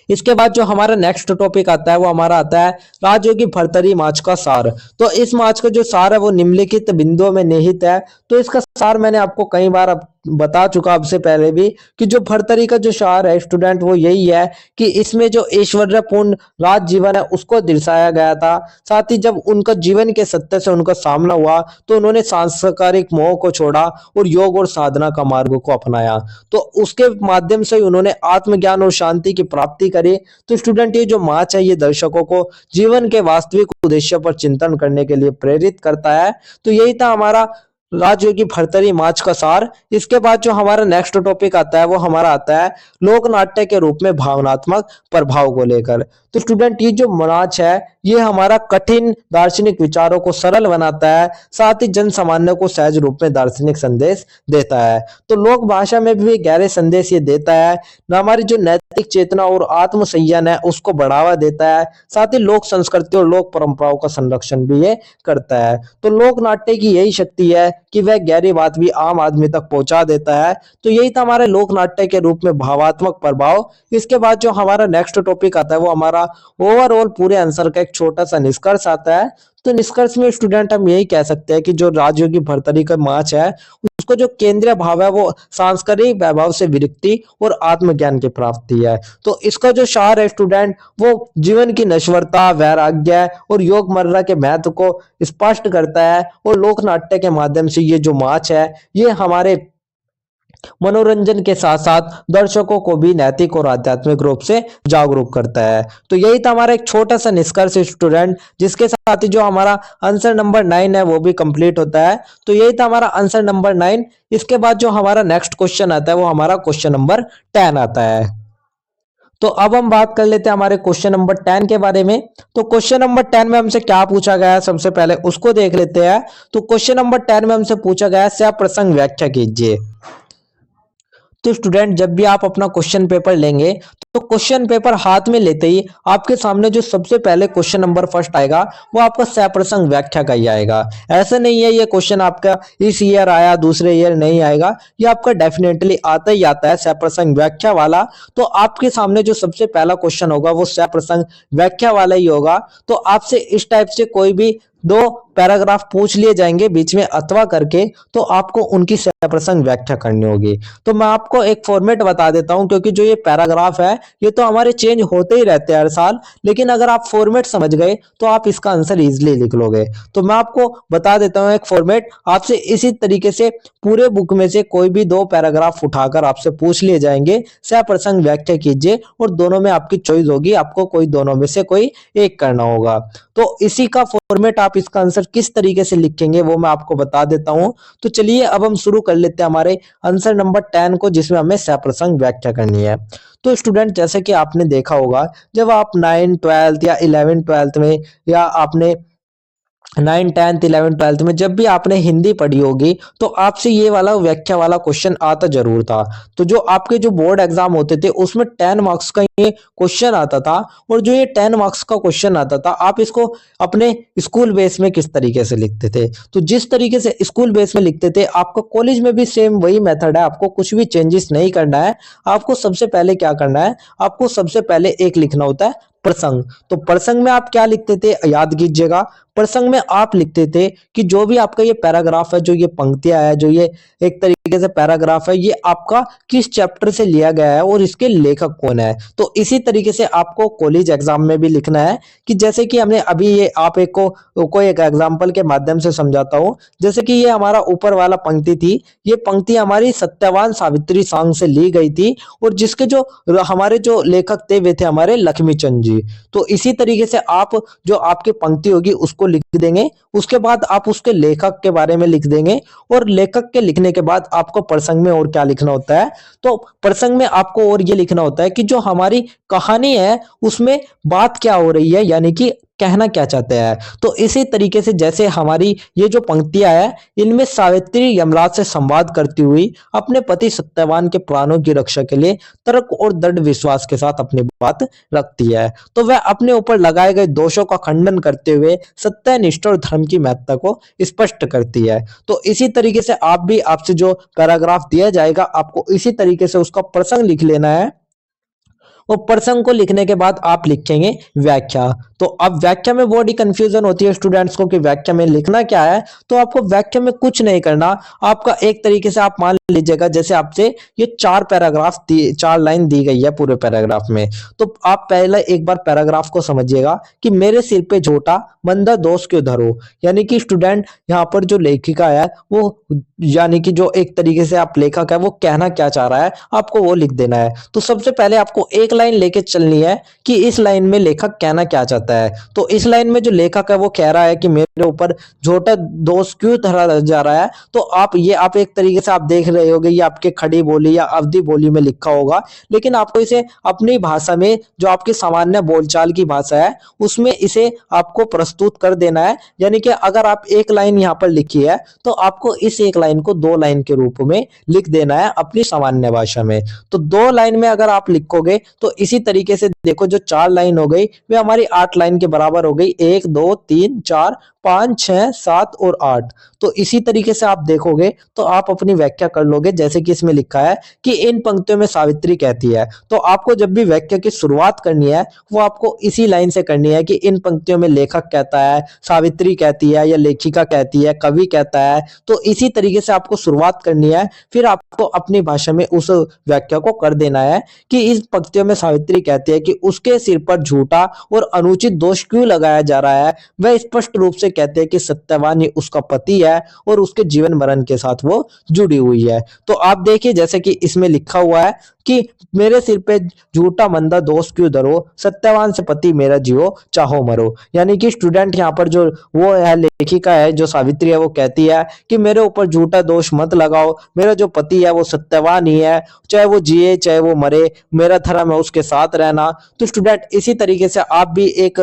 इसके बाद जो हमारा नेक्स्ट टॉपिक आता है वो हमारा आता है राजयोगी भर्तरी माच का सार। तो इस माच का जो सार है वो निम्नलिखित बिंदुओं में निहित है। तो इसका सार मैंने आपको कई बार बता चुका आपसे पहले भी कि जो भर्तरी का जो सार है स्टूडेंट वो यही है कि इसमें जो ऐश्वर्यपूर्ण राज जीवन है उसको दर्शाया गया था। साथ ही जब उनका जीवन के सत्य से उनका सामना हुआ तो उन्होंने सांसारिक मोह को छोड़ा और योग और साधना का मार्ग को अपनाया। तो उसके माध्यम से उन्होंने आत्मज्ञान और शांति की प्राप्ति करी। तो स्टूडेंट ये जो माच है ये दर्शकों को जीवन के वास्तविक उद्देश्य पर चिंतन करने के लिए प्रेरित करता है। तो यही था हमारा राजयोगी भर्तरी माच का सार। इसके बाद जो हमारा नेक्स्ट टॉपिक आता है वो हमारा आता है लोक नाट्य के रूप में भावनात्मक प्रभाव को लेकर। तो स्टूडेंट ये जो नाच है ये हमारा कठिन दार्शनिक विचारों को सरल बनाता है, साथ ही जन सामान्य को सहज रूप में दार्शनिक संदेश देता है। तो लोक भाषा में भी गहरे संदेश ये देता है, हमारी जो नैतिक चेतना और आत्म संयम है उसको बढ़ावा देता है। साथ ही लोक संस्कृति और लोक परंपराओं का संरक्षण भी ये करता है। तो लोक नाट्य की यही शक्ति है कि वह गहरी बात भी आम आदमी तक पहुंचा देता है। तो यही था हमारे लोक नाट्य के रूप में भावात्मक प्रभाव। इसके बाद जो हमारा नेक्स्ट टॉपिक आता है वो हमारा ओवरऑल पूरे आंसर का एक छोटा सा निष्कर्ष आता है। तो निष्कर्ष में स्टूडेंट हम यही कह सकते हैं कि जो राजयोगी भर्तरी का माच है उसको जो केंद्रीय भाव है वो सांस्कृतिक वैभव से विरक्ति और आत्मज्ञान की प्राप्ति है। तो इसका जो सार है स्टूडेंट वो जीवन की नश्वरता, वैराग्य और योगमर्रा के महत्व को स्पष्ट करता है। और लोक नाट्य के माध्यम से ये जो माच है ये हमारे मनोरंजन के साथ साथ दर्शकों को भी नैतिक और आध्यात्मिक रूप से जागरूक करता है। तो यही था हमारा एक छोटा सा निष्कर्ष स्टूडेंट, जिसके साथ ही जो हमारा आंसर नंबर 9 है वो भी कंप्लीट होता है। तो यही था हमारा आंसर नंबर 9। इसके बाद जो हमारा नेक्स्ट क्वेश्चन आता है वो हमारा क्वेश्चन नंबर 10 आता है। तो अब हम बात कर लेते हैं हमारे क्वेश्चन नंबर 10 के बारे में। तो क्वेश्चन नंबर 10 में हमसे क्या पूछा गया है सबसे पहले उसको देख लेते हैं। तो क्वेश्चन नंबर 10 में हमसे पूछा गया है सह प्रसंग व्याख्या कीजिए। तो स्टूडेंट जब भी आप अपना क्वेश्चन पेपर लेंगे तो क्वेश्चन पेपर हाथ में लेते ही आपके सामने जो सबसे पहले क्वेश्चन नंबर फर्स्ट आएगा वो आपका सप्रसंग व्याख्या का ही आएगा। ऐसा नहीं है ये क्वेश्चन आपका इस ईयर आया दूसरे ईयर नहीं आएगा, ये आपका डेफिनेटली आता ही आता है सप्रसंग व्याख्या वाला। तो आपके सामने जो सबसे पहला क्वेश्चन होगा वो सप्रसंग व्याख्या वाला ही होगा। तो आपसे इस टाइप से कोई भी दो पैराग्राफ पूछ लिए जाएंगे बीच में अथवा करके, तो आपको उनकी सप्रसंग व्याख्या करनी होगी। तो मैं आपको एक फॉर्मेट बता देता हूं, क्योंकि जो ये पैराग्राफ है ये तो हमारे चेंज होते ही रहते हैं हर साल, लेकिन अगर आप फॉर्मेट समझ गए तो आप इसका आंसर इजिली लिख लोगे। तो मैं आपको बता देता हूं एक फॉर्मेट, आपसे इसी तरीके से पूरे बुक में से कोई भी दो पैराग्राफ उठाकर आपसे पूछ लिए जाएंगे, सप्रसंग व्याख्या कीजिए और दोनों में आपकी चॉइस होगी, आपको कोई दोनों में से कोई एक करना होगा। तो इसी का फॉर्मेट आप इसका आंसर किस तरीके से लिखेंगे वो मैं आपको बता देता हूं। तो चलिए अब हम शुरू कर लेते हैं हमारे आंसर नंबर 10 को, जिसमें हमें सप्रसंग व्याख्या करनी है। तो स्टूडेंट जैसे कि आपने देखा होगा, जब आप 9 12th या 11 12th में, या आपने 9 10th 11 12th में जब भी आपने हिंदी पढ़ी होगी, तो आपसे ये वाला व्याख्या वाला क्वेश्चन आता जरूर था। तो जो आपके जो बोर्ड एग्जाम होते थे उसमें 10 मार्क्स का ये क्वेश्चन आता था, और जो ये 10 मार्क्स का क्वेश्चन आता था आप इसको अपने स्कूल बेस में किस तरीके से लिखते थे। तो जिस तरीके से स्कूल बेस में लिखते थे, आपका कॉलेज में भी सेम वही मेथड है, आपको कुछ भी चेंजेस नहीं करना है। आपको सबसे पहले क्या करना है, आपको सबसे पहले एक लिखना होता है प्रसंग। तो प्रसंग में आप क्या लिखते थे याद कीजिएगा। प्रसंग में आप लिखते थे कि जो भी आपका ये पैराग्राफ है, जो ये पंक्तियां है, जो ये एक तरीके से पैराग्राफ है, ये आपका किस चैप्टर से लिया गया है और इसके लेखक कौन है। तो इसी तरीके से आपको कॉलेज एग्जाम में भी लिखना है, कि जैसे कि हमने अभी ये आप एक को कोई एक एग्जांपल के माध्यम से समझाता हूं। जैसे कि ये हमारा ऊपर वाला पंक्ति थी, ये पंक्ति हमारी सत्यवान सावित्री सांग से ली गई थी, और जिसके जो हमारे जो लेखक थे वे थे हमारे लक्ष्मीचंद जी। तो इसी तरीके से आप जो आपकी पंक्ति होगी उसको लिख देंगे, उसके बाद आप उसके लेखक के बारे में लिख देंगे, और लेखक के लिखने के बाद आपको प्रसंग में और क्या लिखना होता है। तो प्रसंग में आपको और ये लिखना होता है कि जो हमारी कहानी है उसमें बात क्या हो रही है, यानी कि कहना क्या चाहते हैं। तो इसी तरीके से जैसे हमारी ये जो पंक्तियां है, इनमें सावित्री यमराज से संवाद करती हुई अपने पति सत्यवान के प्राणों की रक्षा के लिए तर्क और दृढ़ विश्वास के साथ अपनी बात रखती है। तो वह अपने ऊपर लगाए गए दोषों का खंडन करते हुए सत्यनिष्ठ और धर्म की महत्ता को स्पष्ट करती है। तो इसी तरीके से आप भी, आपसे जो पैराग्राफ दिया जाएगा आपको इसी तरीके से उसका प्रसंग लिख लेना है, और प्रसंग को लिखने के बाद आप लिखेंगे व्याख्या। तो अब व्याख्या में बड़ी कंफ्यूजन होती है स्टूडेंट्स को कि व्याख्या में लिखना क्या है। तो आपको व्याख्या में कुछ नहीं करना, आपका एक तरीके से आप मान लीजिएगा जैसे आपसे ये चार पैराग्राफ 4 लाइन दी गई है पूरे पैराग्राफ में। तो आप पहले एक बार पैराग्राफ को समझिएगा कि मेरे सिर पे झोटा मंदा दोष क्यों धरो। यानी कि स्टूडेंट यहाँ पर जो लेखिका है वो, यानी कि जो एक तरीके से आप लेखक है वो कहना क्या चाह रहा है, आपको वो लिख देना है। तो सबसे पहले आपको एक लाइन लेके चलनी है कि इस लाइन में लेखक कहना क्या चाहता है। तो इस लाइन में जो लेखक है वो कह रहा है कि मेरे ऊपर झोटा दोष क्यों धरा जा रहा है। तो आप एक तरीके से आप देख रहे होगे ये आपके खड़ी बोली या अवधि बोली में लिखा होगा, लेकिन आपको इसे अपनी भाषा में, जो आपकी सामान्य बोलचाल की भाषा है उसमें इसे आपको प्रस्तुत कर देना है। यानी कि अगर आप एक लाइन यहाँ पर लिखी है तो आपको इस एक लाइन को 2 लाइन के रूप में लिख देना है अपनी सामान्य भाषा में। तो 2 लाइन में अगर आप लिखोगे तो इसी तरीके से देखो जो 4 लाइन हो गई वे हमारी 8 लाइन के बराबर हो गई, 1 2 3 4 5 6 7 और 8। तो इसी तरीके से आप देखोगे तो आप अपनी व्याख्या कर लोगे, जैसे कि इसमें लिखा है कि इन पंक्तियों में सावित्री कहती है। तो आपको जब भी व्याख्या की शुरुआत करनी है वो आपको इसी लाइन से करनी है कि इन पंक्तियों में लेखक कहता है, सावित्री कहती है, या लेखिका कहती है, कवि कहता है। तो इसी तरीके से आपको शुरुआत करनी है, फिर आपको अपनी भाषा में उस व्याख्या को कर देना है कि इस पंक्तियों में सावित्री कहती है कि उसके सिर पर झूठा और अनुचित दोष क्यों लगाया जा रहा है। वह स्पष्ट रूप से कहते हैं कि सत्यवान ही उसका पति है और उसके जीवन मरण के साथ वो जुड़ी हुई है। तो आप देखिए जैसे कि इसमें लिखा हुआ है कि मेरे सिर पे झूठा मंदा दोष क्यों धरो, सत्यवान से पति मेरा जियो चाहो मरो। यानी कि स्टूडेंट यहाँ पर जो वो है लेखिका है, जो सावित्री है, वो कहती है कि मेरे ऊपर झूठा दोष मत लगाओ, मेरा जो पति है वो सत्यवान ही है, चाहे वो जिए चाहे वो मरे, मेरा धर्म है उसके साथ रहना। तो स्टूडेंट इसी तरीके से आप भी एक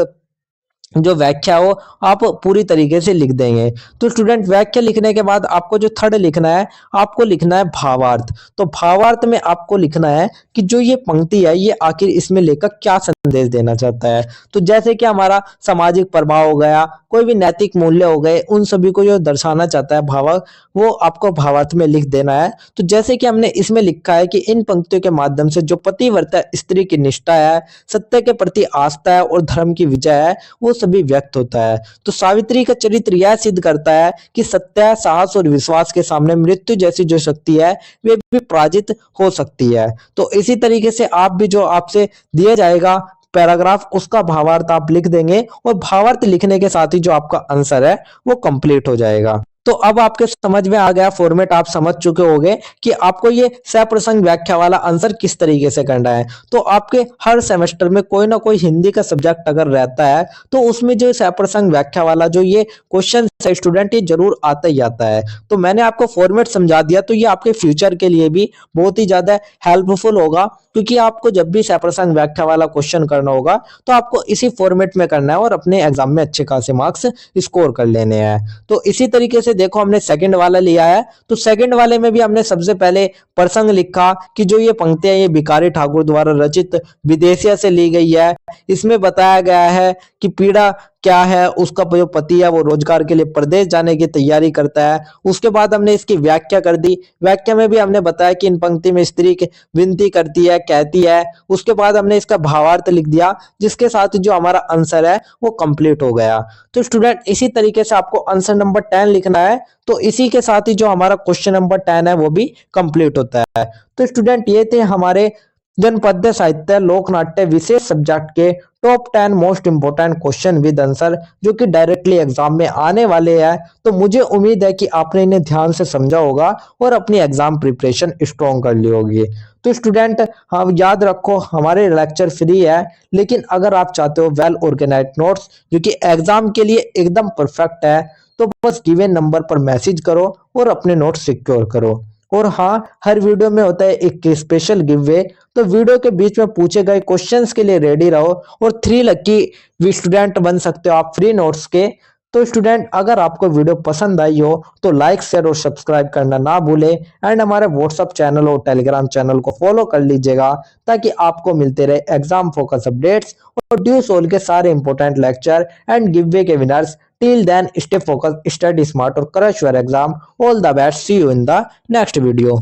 जो व्याख्या हो आप पूरी तरीके से लिख देंगे। तो स्टूडेंट व्याख्या लिखने के बाद आपको जो थर्ड लिखना है, आपको लिखना है भावार्थ। तो भावार्थ में आपको लिखना है कि जो ये पंक्ति है ये आखिर इसमें लेखक क्या संदेश देना चाहता है। तो जैसे कि हमारा सामाजिक प्रभाव हो गया, कोई भी नैतिक मूल्य हो गए, उन सभी को जो दर्शाना चाहता है भावक, वो आपको भावार्थ में लिख देना है। तो जैसे कि हमने इसमें लिखा है कि इन पंक्तियों के माध्यम से जो पतिव्रता स्त्री की निष्ठा है, सत्य के प्रति आस्था है और धर्म की विजय है, वो सभी व्यक्त होता है। तो सावित्री का चरित्र यह सिद्ध करता है कि सत्य, साहस और विश्वास के सामने मृत्यु जैसी जो शक्ति है वे भी पराजित हो सकती है। तो इसी तरीके से आप भी जो आपसे दिया जाएगा पैराग्राफ, उसका भावार्थ आप लिख देंगे और भावार्थ लिखने के साथ ही जो आपका आंसर है वो कंप्लीट हो जाएगा। तो अब आपके समझ में आ गया, फॉर्मेट आप समझ चुके होंगे कि आपको ये सप्रसंग व्याख्या वाला आंसर किस तरीके से करना है। तो आपके हर सेमेस्टर में कोई ना कोई हिंदी का सब्जेक्ट अगर रहता है तो उसमें जो सप्रसंग व्याख्या वाला जो ये क्वेश्चन है स्टूडेंट, ये जरूर आता ही आता है। तो मैंने आपको फॉर्मेट समझा दिया, तो ये आपके फ्यूचर के लिए भी बहुत ही ज्यादा हेल्पफुल होगा, क्योंकि आपको जब भी सप्रसंग व्याख्या वाला क्वेश्चन करना होगा तो आपको इसी फॉर्मेट में करना है और अपने एग्जाम में अच्छे खासे मार्क्स स्कोर कर लेने हैं। तो इसी तरीके से देखो हमने सेकंड वाला लिया है। तो सेकंड वाले में भी हमने सबसे पहले प्रसंग लिखा कि जो ये पंक्तियां ये भिखारी ठाकुर द्वारा रचित विदेशिया से ली गई है। इसमें बताया गया है कि पीड़ा क्या है, उसका जो पति है वो रोजगार के लिए प्रदेश जाने की तैयारी करता है। उसके बाद हमने इसकी व्याख्या कर दी। व्याख्या में भी हमने बताया कि इन पंक्ति में स्त्री विनती करती है, कहती है। उसके बाद हमने इसका भावार्थ लिख दिया, जिसके साथ जो हमारा आंसर है वो कंप्लीट हो गया। तो स्टूडेंट इसी तरीके से आपको आंसर नंबर 10 लिखना है। तो इसी के साथ ही जो हमारा क्वेश्चन नंबर 10 है वो भी कंप्लीट होता है। तो स्टूडेंट ये थे हमारे जनपद्य साहित्य लोकनाट्य विशेष सब्जेक्ट के top 10 most important question with answer, जो कि डायरेक्टली एग्जाम में आने वाले हैं। तो मुझे उम्मीद है कि आपने इन्हें ध्यान से समझा होगा और अपनी एग्जाम प्रिपरेशन स्ट्रॉन्ग कर ली होगी। तो स्टूडेंट हाँ याद रखो, हमारे लेक्चर फ्री है, लेकिन अगर आप चाहते हो वेल ऑर्गेनाइज्ड नोट्स जो कि एग्जाम के लिए एकदम परफेक्ट है, तो बस गिवन नंबर पर मैसेज करो और अपने नोट्स सिक्योर करो। और हाँ, हर वीडियो में होता है एक स्पेशल गिव वे। तो वीडियो के बीच में पूछे गए क्वेश्चंस के लिए रेडी रहो और 3 लकी स्टूडेंट बन सकते हो आप फ्री नोट्स के। तो स्टूडेंट अगर आपको वीडियो पसंद आई हो तो लाइक शेयर और सब्सक्राइब करना ना भूले, एंड हमारे व्हाट्सअप चैनल और टेलीग्राम चैनल को फॉलो कर लीजिएगा, ताकि आपको मिलते रहे एग्जाम फोकस अपडेट्स और ड्यू सोल के सारे important lecture and give way के winners. Till then, stay focused, study smart, or crush your exam. All the best. See you in the next video.